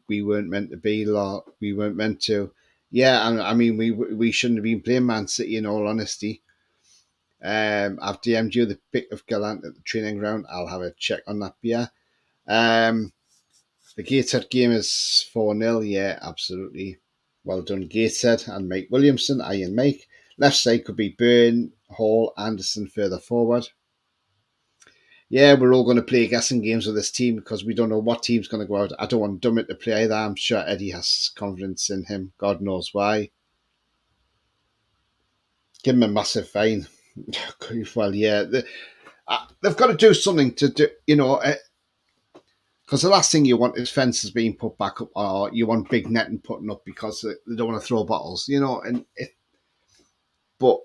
we weren't meant to be. We weren't meant to. Yeah, I mean, we shouldn't have been playing Man City, in all honesty. I've DM'd you the pic of Gallant at the training ground. I'll have a check on that beer. The Gateshead game is 4-0. Yeah, absolutely. Well done, Gateshead and Mike Williamson. Iron Mike. Left side could be Byrne, Hall, Anderson further forward. Yeah, we're all going to play guessing games with this team because we don't know what team's going to go out. I don't want Dummett to play either. I'm sure Eddie has confidence in him. God knows why. Give him a massive fine. Well, yeah. They've got to do something to do, because the last thing you want is fences being put back up, or you want big netting putting up because they don't want to throw bottles, but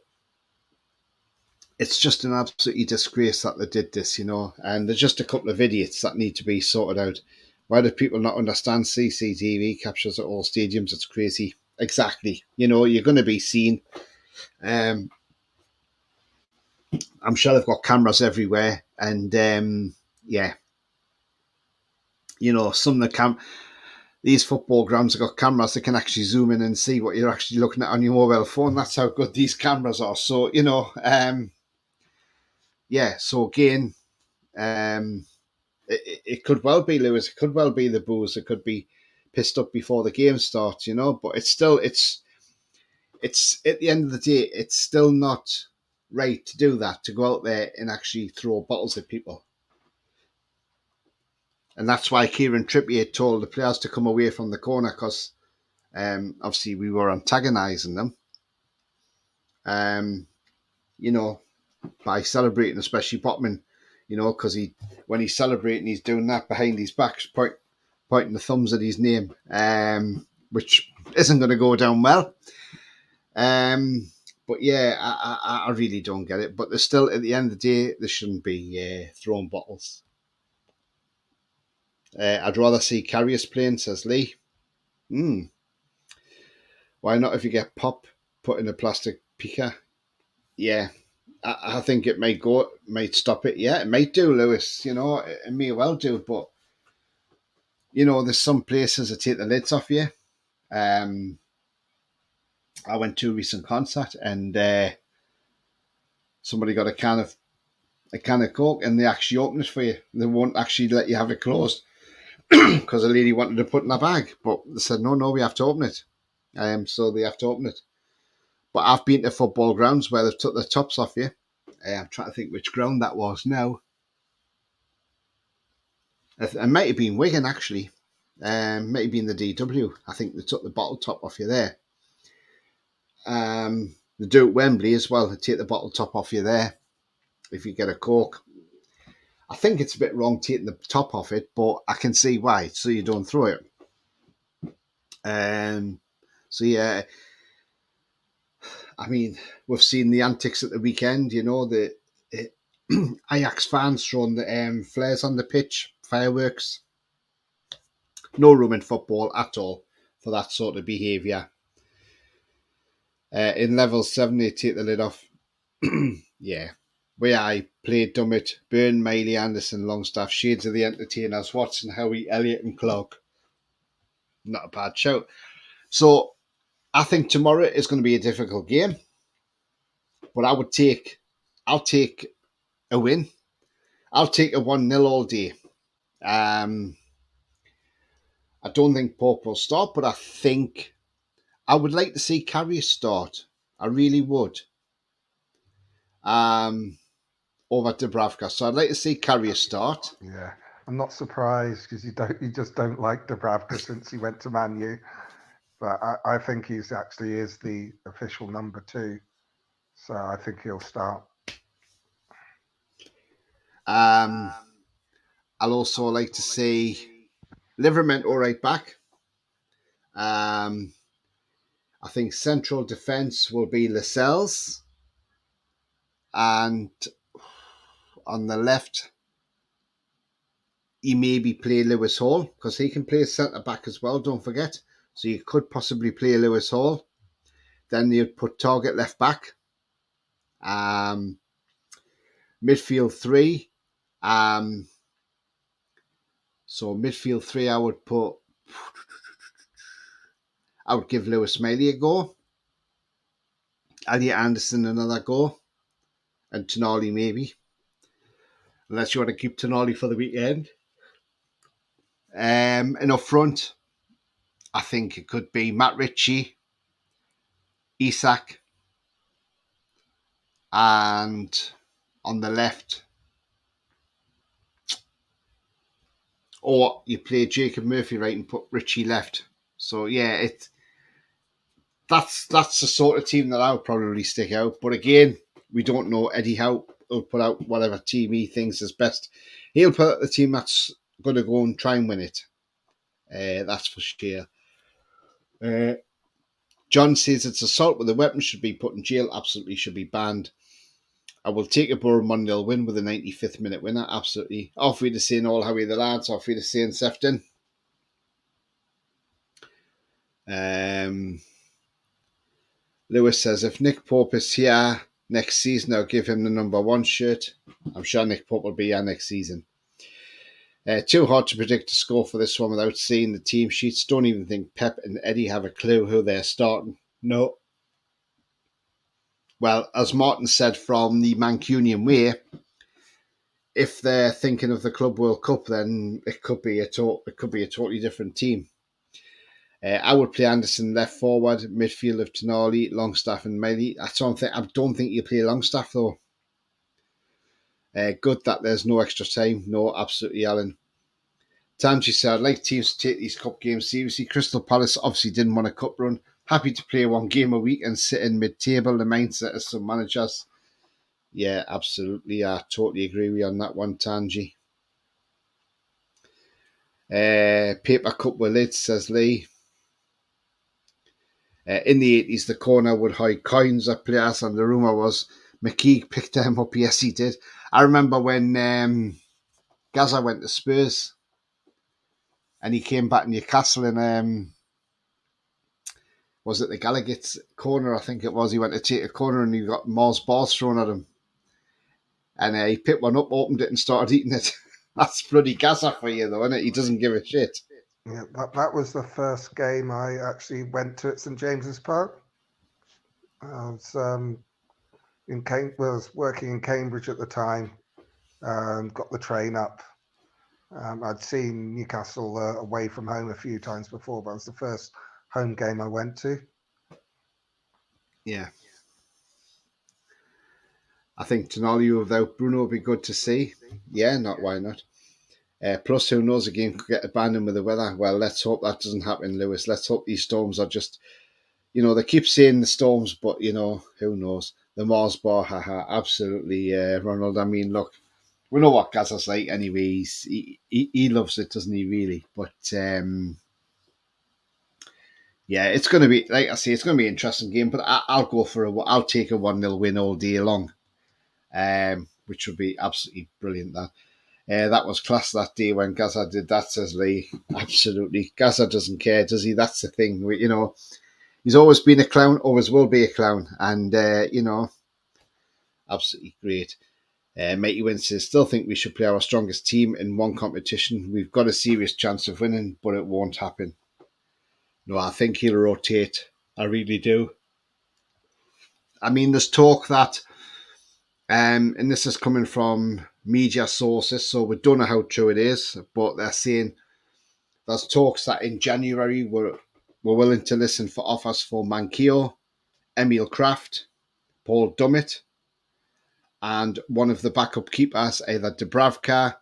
it's just an absolutely disgrace that they did this, and there's just a couple of idiots that need to be sorted out. Why do people not understand CCTV captures at all stadiums? It's crazy. Exactly. You're going to be seen. I'm sure they've got cameras everywhere, and yeah, some of these football grounds have got cameras that can actually zoom in and see what you're actually looking at on your mobile phone. That's how good these cameras are. So, yeah, so again, it could well be, Lewis. It could well be the booze. It could be pissed up before the game starts, but it's at the end of the day, it's still not right to do that, to go out there and actually throw bottles at people. And that's why Kieran Trippier told the players to come away from the corner, because obviously we were antagonising them. By celebrating, especially Botman, because when he's celebrating, he's doing that behind his back, pointing the thumbs at his name, which isn't going to go down well. But yeah, I really don't get it. But there's still, at the end of the day, there shouldn't be throwing bottles. I'd rather see Carriers playing, says Lee. Why not if you get pop put in a plastic picker? Yeah, I think it might stop it. Yeah, it might do, Lewis. It may well do. But, there's some places that take the lids off you. I went to a recent concert and somebody got a can of Coke and they actually open it for you. They won't actually let you have it closed because a lady wanted to put in a bag, but they said no, we have to open it. So they have to open it. But I've been to football grounds where they've took the tops off you. I'm trying to think which ground that was now. It might have been Wigan actually. Might have been the DW. I think they took the bottle top off you there. They do at Wembley as well. They take the bottle top off you there if you get a Coke. I think it's a bit wrong taking the top off it, but I can see why, so you don't throw it. So yeah, I mean, we've seen the antics at the weekend. You know, the Ajax fans throwing the flares on the pitch, fireworks. No room in football at all for that sort of behaviour. In level 7, they take the lid off. Yeah. Where I played Dummett, Byrne, Miley, Anderson, Longstaff, Shades of the Entertainers, Watson, Howie, Elliott and Clark. Not a bad shout. So I think tomorrow is going to be a difficult game. But I'll take a win. I'll take a 1-0 all day. I don't think Pope will start, but I think I would like to see Carrier start. I really would. Over Dubravka. So I'd like to see Carrier start. Yeah, I'm not surprised because you just don't like Dubravka since he went to Man U. But I think he's actually is the official number 2. So I think he'll start. I'll also like to see Livermore right back. I think central defence will be Lascelles. And on the left, he maybe play Lewis Hall because he can play centre back as well, don't forget. So you could possibly play Lewis Hall. Then you'd put Target left back. Midfield 3. So midfield 3, I would give Lewis Miley a go. Elliot Anderson another go. And Tonali maybe. Unless you want to keep Tonali for the weekend. And up front, I think it could be Matt Ritchie, Isak, and on the left, or you play Jacob Murphy right and put Ritchie left. So yeah, that's the sort of team that I would probably stick out. But again, we don't know. Eddie Howe will put out whatever team he thinks is best. He'll put out the team that's going to go and try and win it. That's for sure. John says it's assault with a weapon should be put in jail. Absolutely should be banned. I will take a Borough 1-0 win with a 95th minute winner. Absolutely. Off we to saying all how we the lads. Off we to saying Sefton. Lewis says if Nick Pope is here next season, I'll give him the number 1 shirt. I'm sure Nick Pope will be here next season. Too hard to predict the score for this one without seeing the team sheets. Don't even think Pep and Eddie have a clue who they're starting. No. Well, as Martin said from the Mancunian way, if they're thinking of the Club World Cup, then it could be a totally different team. I would play Anderson left forward, midfield of Tonali, Longstaff and Miley. I don't think you play Longstaff though. Good that there's no extra time. No, absolutely, Alan. Tanji said, I'd like teams to take these cup games seriously. Crystal Palace obviously didn't want a cup run. Happy to play 1 game a week and sit in mid-table. The mindset of some managers. Yeah, absolutely. I totally agree with you on that one, Tanji. Paper cup with lids, says Lee. In the 80s, the corner would hide coins at players, and the rumour was McKeague picked them up. Yes, he did. I remember when Gaza went to Spurs and he came back to Newcastle and was it the Gallagher's corner? I think it was. He went to take a corner and he got Mars bars thrown at him. And he picked one up, opened it and started eating it. That's bloody Gaza for you though, isn't it? He doesn't give a shit. Yeah, that was the first game I actually went to at St James's Park. I was was working in Cambridge at the time. Got the train up. I'd seen Newcastle away from home a few times before, but it was the first home game I went to. Yeah. I think Tonali without Bruno would be good to see. Yeah, not why not? Plus, who knows, a game could get abandoned with the weather. Well, let's hope that doesn't happen, Lewis. Let's hope these storms are just, they keep saying the storms, but, who knows? The Mars bar, haha, absolutely, Ronald. I mean, look, we know what Gaza's like anyway. He loves it, doesn't he, really? But, yeah, it's going to be, like I say, it's going to be an interesting game, but I'll go for I'll take a 1-0 win all day long, which would be absolutely brilliant, that. That was class that day when Gaza did that, says Lee. Absolutely. Gaza doesn't care, does he? That's the thing. He's always been a clown, always will be a clown. And, absolutely great. Matey Wynn says, still think we should play our strongest team in one competition. We've got a serious chance of winning, but it won't happen. No, I think he'll rotate. I really do. I mean, there's talk that, and this is coming from media sources, so we don't know how true it is, but they're saying there's talks that in January we're willing to listen for offers for Mankio, Emil Kraft, Paul Dummett, and one of the backup keepers, either Dubravka,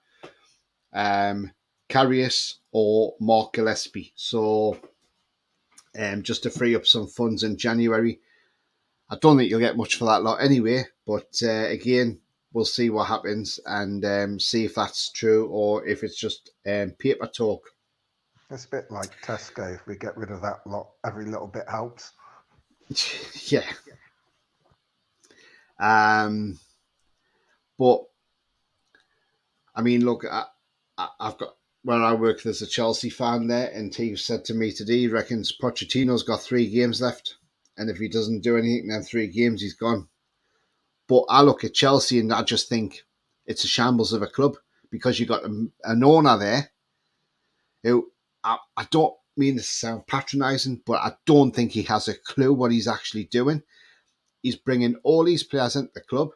Karius, or Mark Gillespie. So just to free up some funds in January. I don't think you'll get much for that lot anyway, but again, we'll see what happens and see if that's true or if it's just paper talk. It's a bit like Tesco. If we get rid of that lot, every little bit helps. Yeah. But I mean, look, I've got where I work. There's a Chelsea fan there, and he said to me today, he reckons Pochettino's got 3 games left, and if he doesn't do anything in them 3 games, he's gone. But I look at Chelsea and I just think it's a shambles of a club because you got an owner there who I don't mean to sound patronising, but I don't think he has a clue what he's actually doing. He's bringing all these players into the club,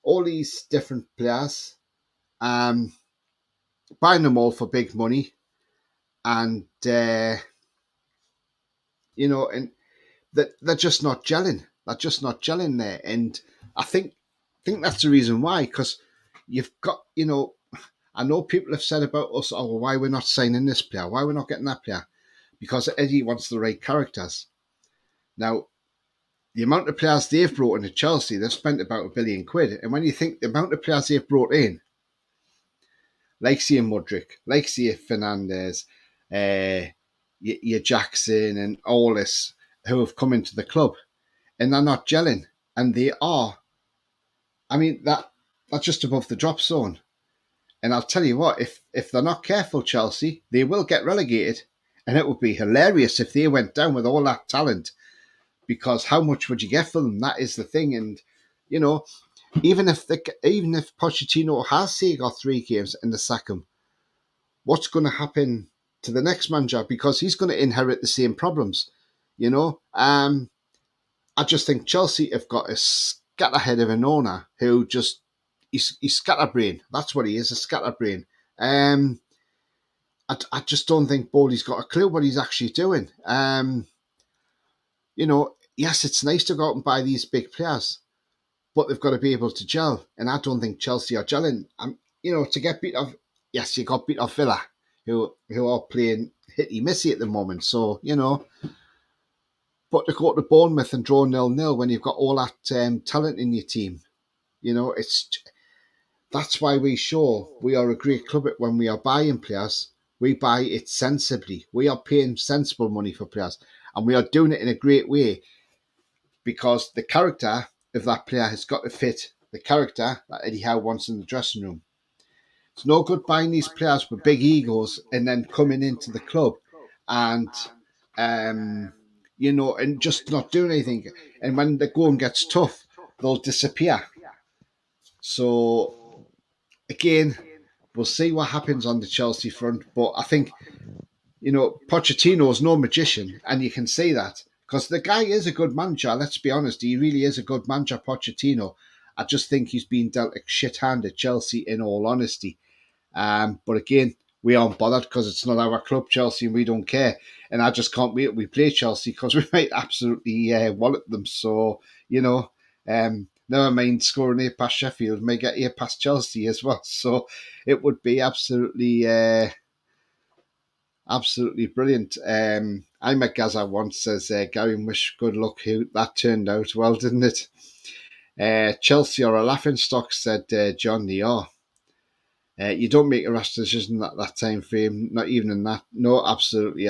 all these different players, buying them all for big money, and and that they're just not gelling. They're just not gelling there, and I think that's the reason why. Because you've got, I know people have said about us, oh, why we're not signing this player, why we're not getting that player, because Eddie wants the right characters. Now, the amount of players they've brought into Chelsea, they've spent about £1 billion, and when you think the amount of players they've brought in, like say Mudryk, like say Fernandez, your Jackson, and all this, who have come into the club, and they're not gelling, and they are. I mean, that's just above the drop zone. And I'll tell you what, if they're not careful, Chelsea, they will get relegated. And it would be hilarious if they went down with all that talent, because how much would you get for them? That is the thing. And, even if Pochettino has, say, got 3 games and the sack him, what's going to happen to the next manager? Because he's going to inherit the same problems, I just think Chelsea have got a scatterhead of an owner who just he's scatterbrain. That's what he is, a scatterbrain. I just don't think Bowley's got a clue what he's actually doing. Yes, it's nice to go out and buy these big players, but they've got to be able to gel. And I don't think Chelsea are gelling. To get beat off, yes, you got beat off Villa, who are playing hitty missy at the moment. So, but to go to Bournemouth and draw 0-0 when you've got all that talent in your team, that's why we show we are a great club when we are buying players. We buy it sensibly. We are paying sensible money for players, and we are doing it in a great way because the character of that player has got to fit the character that Eddie Howe wants in the dressing room. It's no good buying these players with big egos and then coming into the club and and just not doing anything. And when the going gets tough, they'll disappear. So again, we'll see what happens on the Chelsea front. But I think, Pochettino is no magician, and you can see that Because the guy is a good manager, let's be honest. He really is a good manager, Pochettino. I just think he's been dealt a shit hand at Chelsea, in all honesty. But again, we aren't bothered because it's not our club, Chelsea, and we don't care. And I just can't wait we play Chelsea because we might absolutely wallet them. So, never mind scoring 8 past Sheffield, may get 8 past Chelsea as well. So it would be absolutely brilliant. I met Gaza once, says Gary, wish good luck. That turned out well, didn't it? Chelsea are a laughing stock, said John. They are. You don't make a rash decision at that time frame, not even in that. No, absolutely.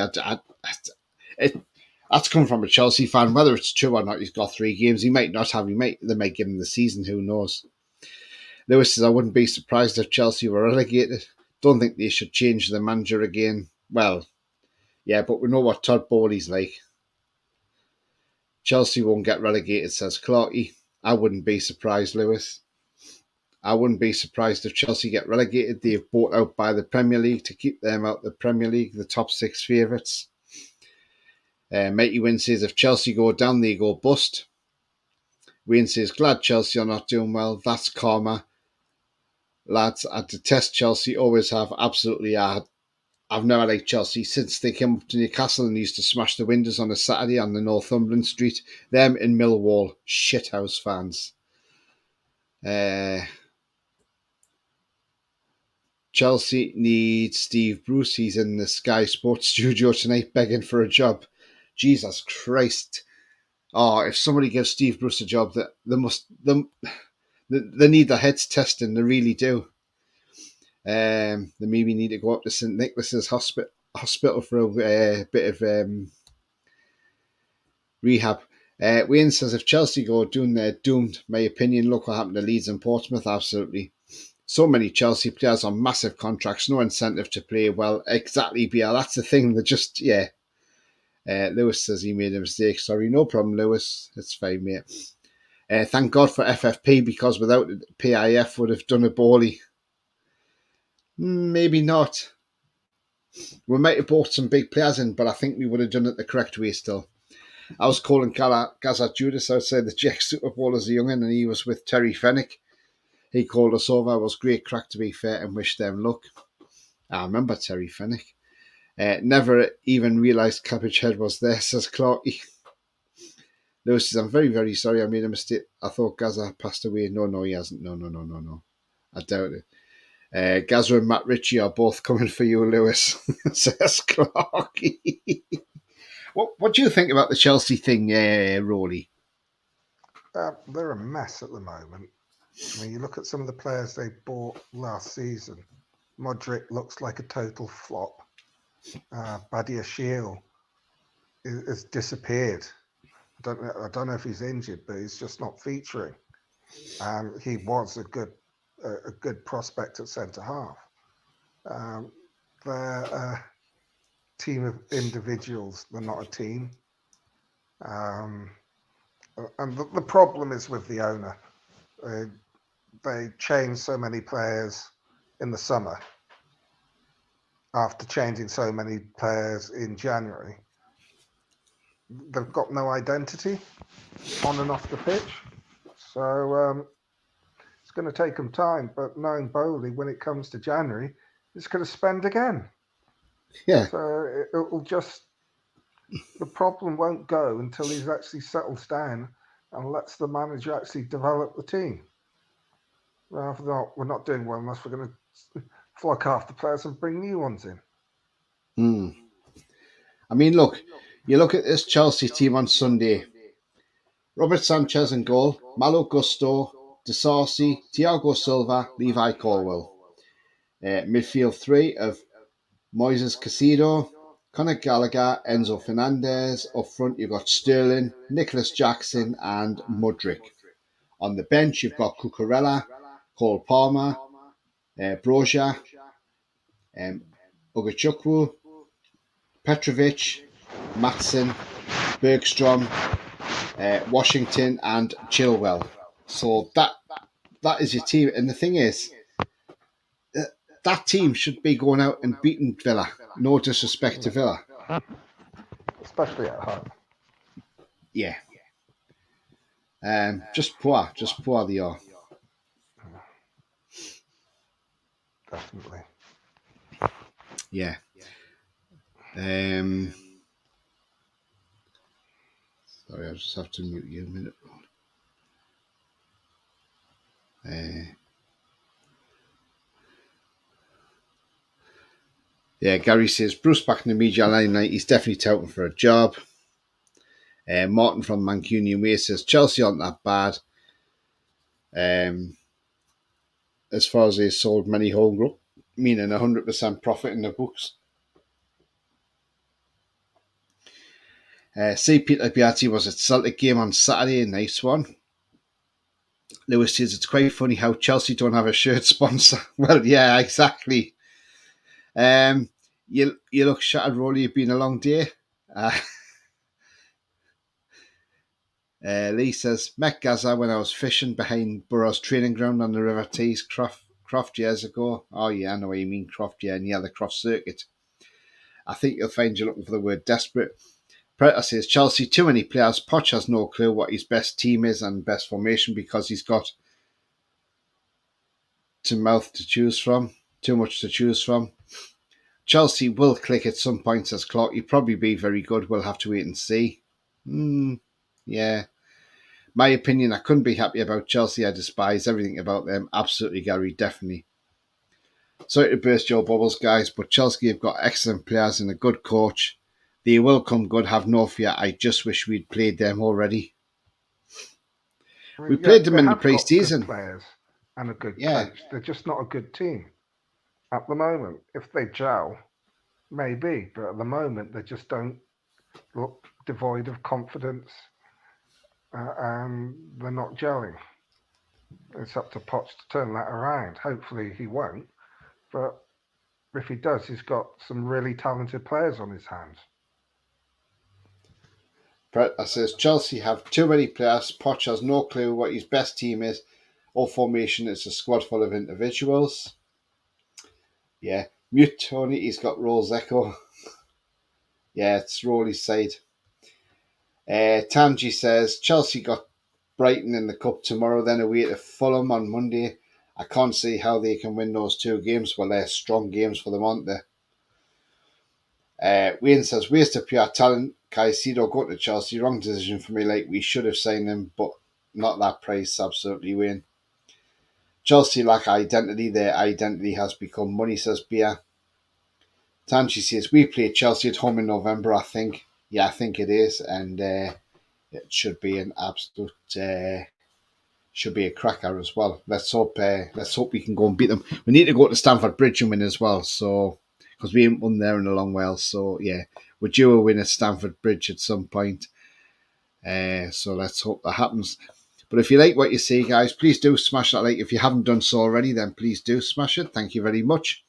That's come from a Chelsea fan. Whether it's true or not, he's got 3 games. He might not have. They might give him the season. Who knows? Lewis says, I wouldn't be surprised if Chelsea were relegated. Don't think they should change the manager again. Well, yeah, but we know what Todd Bowley's like. Chelsea won't get relegated, says Clarkey. I wouldn't be surprised, Lewis. I wouldn't be surprised if Chelsea get relegated. They've bought out by the Premier League to keep them out of the Premier League, the top 6 favourites. Matey Wynn says, if Chelsea go down, they go bust. Wayne says, glad Chelsea are not doing well. That's karma. Lads, I detest Chelsea, always have, absolutely. I've never liked Chelsea since they came up to Newcastle and used to smash the windows on a Saturday on the Northumberland Street. Them in Millwall, shithouse fans. Chelsea needs Steve Bruce. He's in the Sky Sports studio tonight begging for a job. Jesus Christ. Oh, if somebody gives Steve Bruce a job, they need their heads testing. They really do. They maybe need to go up to St Nicholas's hospital for a bit of rehab. Wayne says, if Chelsea go down, they're doomed. My opinion, look what happened to Leeds and Portsmouth. Absolutely. So many Chelsea players on massive contracts, no incentive to play well. Exactly, BL. That's the thing. They're just, yeah. Lewis says he made a mistake. Sorry, no problem, Lewis. It's fine, mate. Thank God for FFP, because without it, PIF would have done a Bowley. Maybe not. We might have bought some big players in, but I think we would have done it the correct way still. I was calling Gaza Judas outside the Czech Super Bowl as a young'un, and he was with Terry Fenwick. He called us over. It was great crack, to be fair, and wished them luck. I remember Terry Fenwick. Never even realised Cabbage Head was there, says Clarky. Lewis says, I'm very, very sorry. I made a mistake. I thought Gaza passed away. No, he hasn't. No. I doubt it. Gaza and Matt Ritchie are both coming for you, Lewis, says Clarky. What do you think about the Chelsea thing, Roly? They're a mess at the moment. I mean, you look at some of the players they bought last season. Modric looks like a total flop. Badia Shield has disappeared. I don't know if he's injured, but he's just not featuring. He was a good prospect at centre half. They're a team of individuals. They're not a team. And the problem is with the owner. They changed so many players in the summer after changing so many players in January. They've got no identity on and off the pitch. So it's going to take them time. But knowing Bowley, when it comes to January, he's going to spend again. Yeah. So it'll just... The problem won't go until he's actually settles down and lets the manager actually develop the team. Rather than, we're not doing well unless we're going to flog half the players and bring new ones in. I mean, look, you look at this Chelsea team on Sunday. Robert Sanchez in goal, Malo Gusto, De Sarsi, Thiago Silva, Levi Colwill. Midfield 3 of Moises Caicedo, Conor Gallagher, Enzo Fernandez. Up front, you've got Sterling, Nicholas Jackson, and Mudryk. On the bench, you've got Cucurella, Cole Palmer, Broja, Ugachukwu, Petrovic, Matson, Bergstrom, Washington, and Chilwell. So that is your team. And the thing is, that team should be going out and beating Villa. No disrespect to Villa. Especially at home. yeah. Just poor they are. Definitely. Yeah. Sorry, I just have to mute you a minute. Yeah, Gary says Bruce back in the media line night. He's definitely touting for a job. Martin from Mancunian Way says Chelsea aren't that bad. As far as they sold many home group, meaning 100% profit in the books. C. Peter Beatty was at Celtic game on Saturday, nice one. Lewis says it's quite funny how Chelsea don't have a shirt sponsor. Well, yeah, exactly. You look shattered, Roly. It's been a long day. Lee says, met Gaza when I was fishing behind Borough's training ground on the River Tees, Croft years ago. Oh, yeah, I know what you mean, Croft, yeah, near the Croft Circuit. I think you'll find you're looking for the word desperate. Predator says, Chelsea, too many players. Poch has no clue what his best team is and best formation because he's got too much to choose from. Chelsea will click at some point, says Clark. He'll probably be very good. We'll have to wait and see. Yeah. My opinion, I couldn't be happy about Chelsea. I despise everything about them. Absolutely, Gary, definitely. Sorry to burst your bubbles, guys, but Chelsea have got excellent players and a good coach. They will come good, have no fear. I just wish we'd played them already. We played them in the pre-season. Players and a good Yeah. coach. They're just not a good team at the moment. If they gel, maybe, but at the moment they just don't look devoid of confidence, and they're not gelling. It's up to Potts to turn that around. Hopefully he won't, but if he does, he's got some really talented players on his hands. Brett says Chelsea have too many players. Poch has no clue what his best team is or formation. It's a squad full of individuals. Yeah. Mute Tony, he's got Rolls Echo. Yeah, it's Roly's side. Tanji says Chelsea got Brighton in the cup tomorrow, then away to Fulham on Monday. I can't see how they can win those two games. Well, they're strong games for them, aren't they? Wayne says, waste of pure talent. Caicedo go to Chelsea. Wrong decision for me. Like, we should have signed him, but not that price. Absolutely, Wayne. Chelsea lack identity. Their identity has become money, says Bia. Tanchi says, we play Chelsea at home in November, I think. Yeah, I think it is. And it should be an absolute... should be a cracker as well. Let's hope we can go and beat them. We need to go to Stamford Bridge and win as well, so because we haven't won there in a long while. So yeah, we're due a win at Stamford Bridge at some point. So let's hope that happens. But if you like what you see, guys, please do smash that like. If you haven't done so already, then please do smash it. Thank you very much.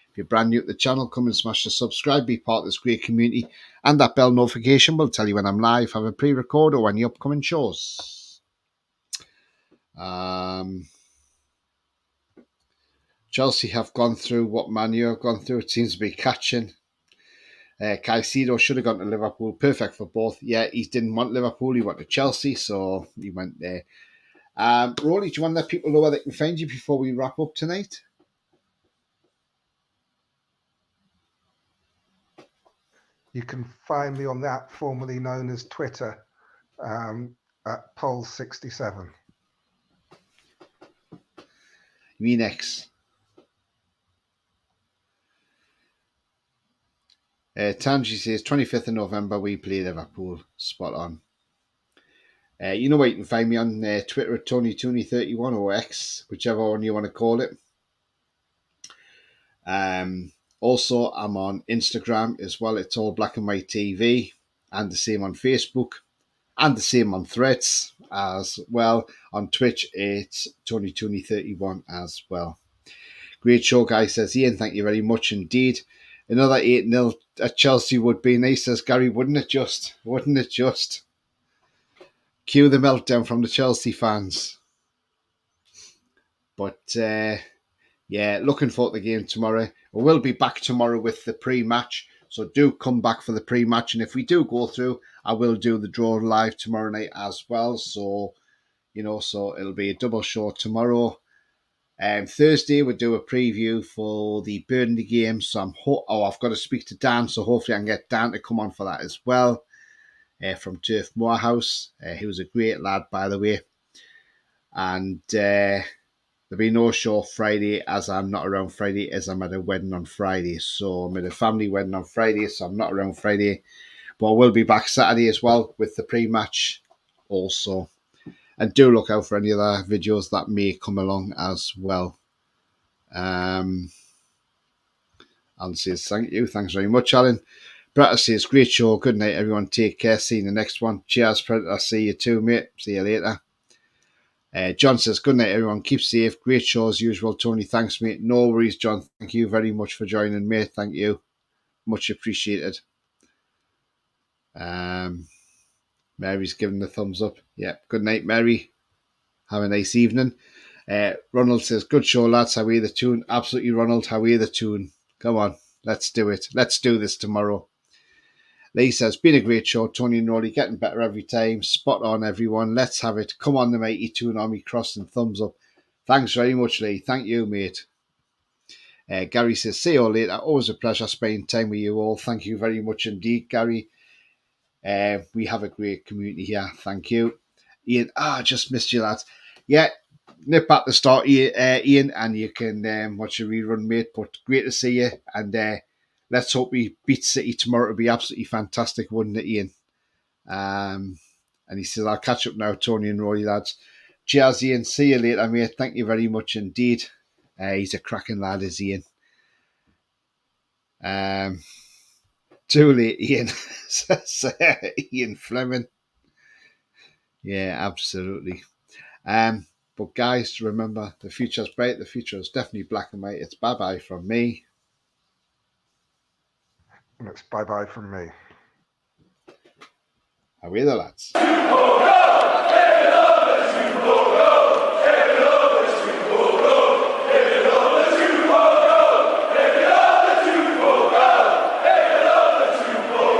If you're brand new to the channel, come and smash the subscribe, be part of this great community, and that bell notification will tell you when I'm live, have a pre-record, or any upcoming shows. Chelsea have gone through what Man U have gone through. It seems to be catching. Caicedo should have gone to Liverpool. Perfect for both. Yeah, he didn't want Liverpool. He wanted Chelsea, so he went there. Roly, do you want to let people know where they can find you before we wrap up tonight? You can find me on that, formerly known as Twitter, at Pole67. You mean X? Tanji says 25th of November we play Liverpool. Spot on. You know where you can find me on Twitter at TonyTooney31 or X, whichever one you want to call it. Also, I'm on Instagram as well. It's all Black and White TV, and the same on Facebook, and the same on Threads as well. On Twitch, it's TonyTooney31 as well. Great show, guys, says Ian. Thank you very much indeed. Another 8-0 at Chelsea would be nice, says Gary. Wouldn't it just? Wouldn't it just? Cue the meltdown from the Chelsea fans. But yeah, looking forward to the game tomorrow. We will be back tomorrow with the pre-match, so do come back for the pre-match. And if we do go through, I will do the draw live tomorrow night as well. So, so it'll be a double show tomorrow. Thursday we'll do a preview for the Burnley game. So I've got to speak to Dan, so hopefully I can get Dan to come on for that as well. From Turf Moorhouse. He was a great lad, by the way. And there'll be no show Friday, as I'm not around Friday, as I'm at a wedding on Friday. So I'm at a family wedding on Friday, so I'm not around Friday. But I will be back Saturday as well with the pre-match also. And do look out for any other videos that may come along as well. Alan says, thank you. Thanks very much, Alan. Predator says, great show. Good night, everyone. Take care. See you in the next one. Cheers, Predator. See you too, mate. See you later. John says, good night, everyone. Keep safe. Great show as usual. Tony, thanks, mate. No worries, John. Thank you very much for joining, mate. Thank you. Much appreciated. Mary's giving the thumbs up. Yeah. Good night, Mary. Have a nice evening. Ronald says, good show, lads. How are the tune? Absolutely, Ronald. How are the tune? Come on. Let's do it. Let's do this tomorrow. Lee says, been a great show. Tony and Roly getting better every time. Spot on, everyone. Let's have it. Come on, the mighty Toon Army. Cross and thumbs up. Thanks very much, Lee. Thank you, mate. Gary says, see you all later. Always a pleasure spending time with you all. Thank you very much indeed, Gary. We have a great community here. Thank you. Ian, just missed you, lads. Yeah, nip back the start, Ian, and you can watch your rerun, mate. But great to see you. And let's hope we beat City tomorrow. It'll be absolutely fantastic, wouldn't it, Ian? And he says, I'll catch up now, Tony and Roy, lads. Cheers, Ian. See you later, mate. Thank you very much indeed. He's a cracking lad, is Ian. Too late, Ian. Says Ian Fleming. Yeah, absolutely. But guys, remember, the future's bright. The future is definitely black and white. It's bye-bye from me. And it's bye-bye from me. Away the lads.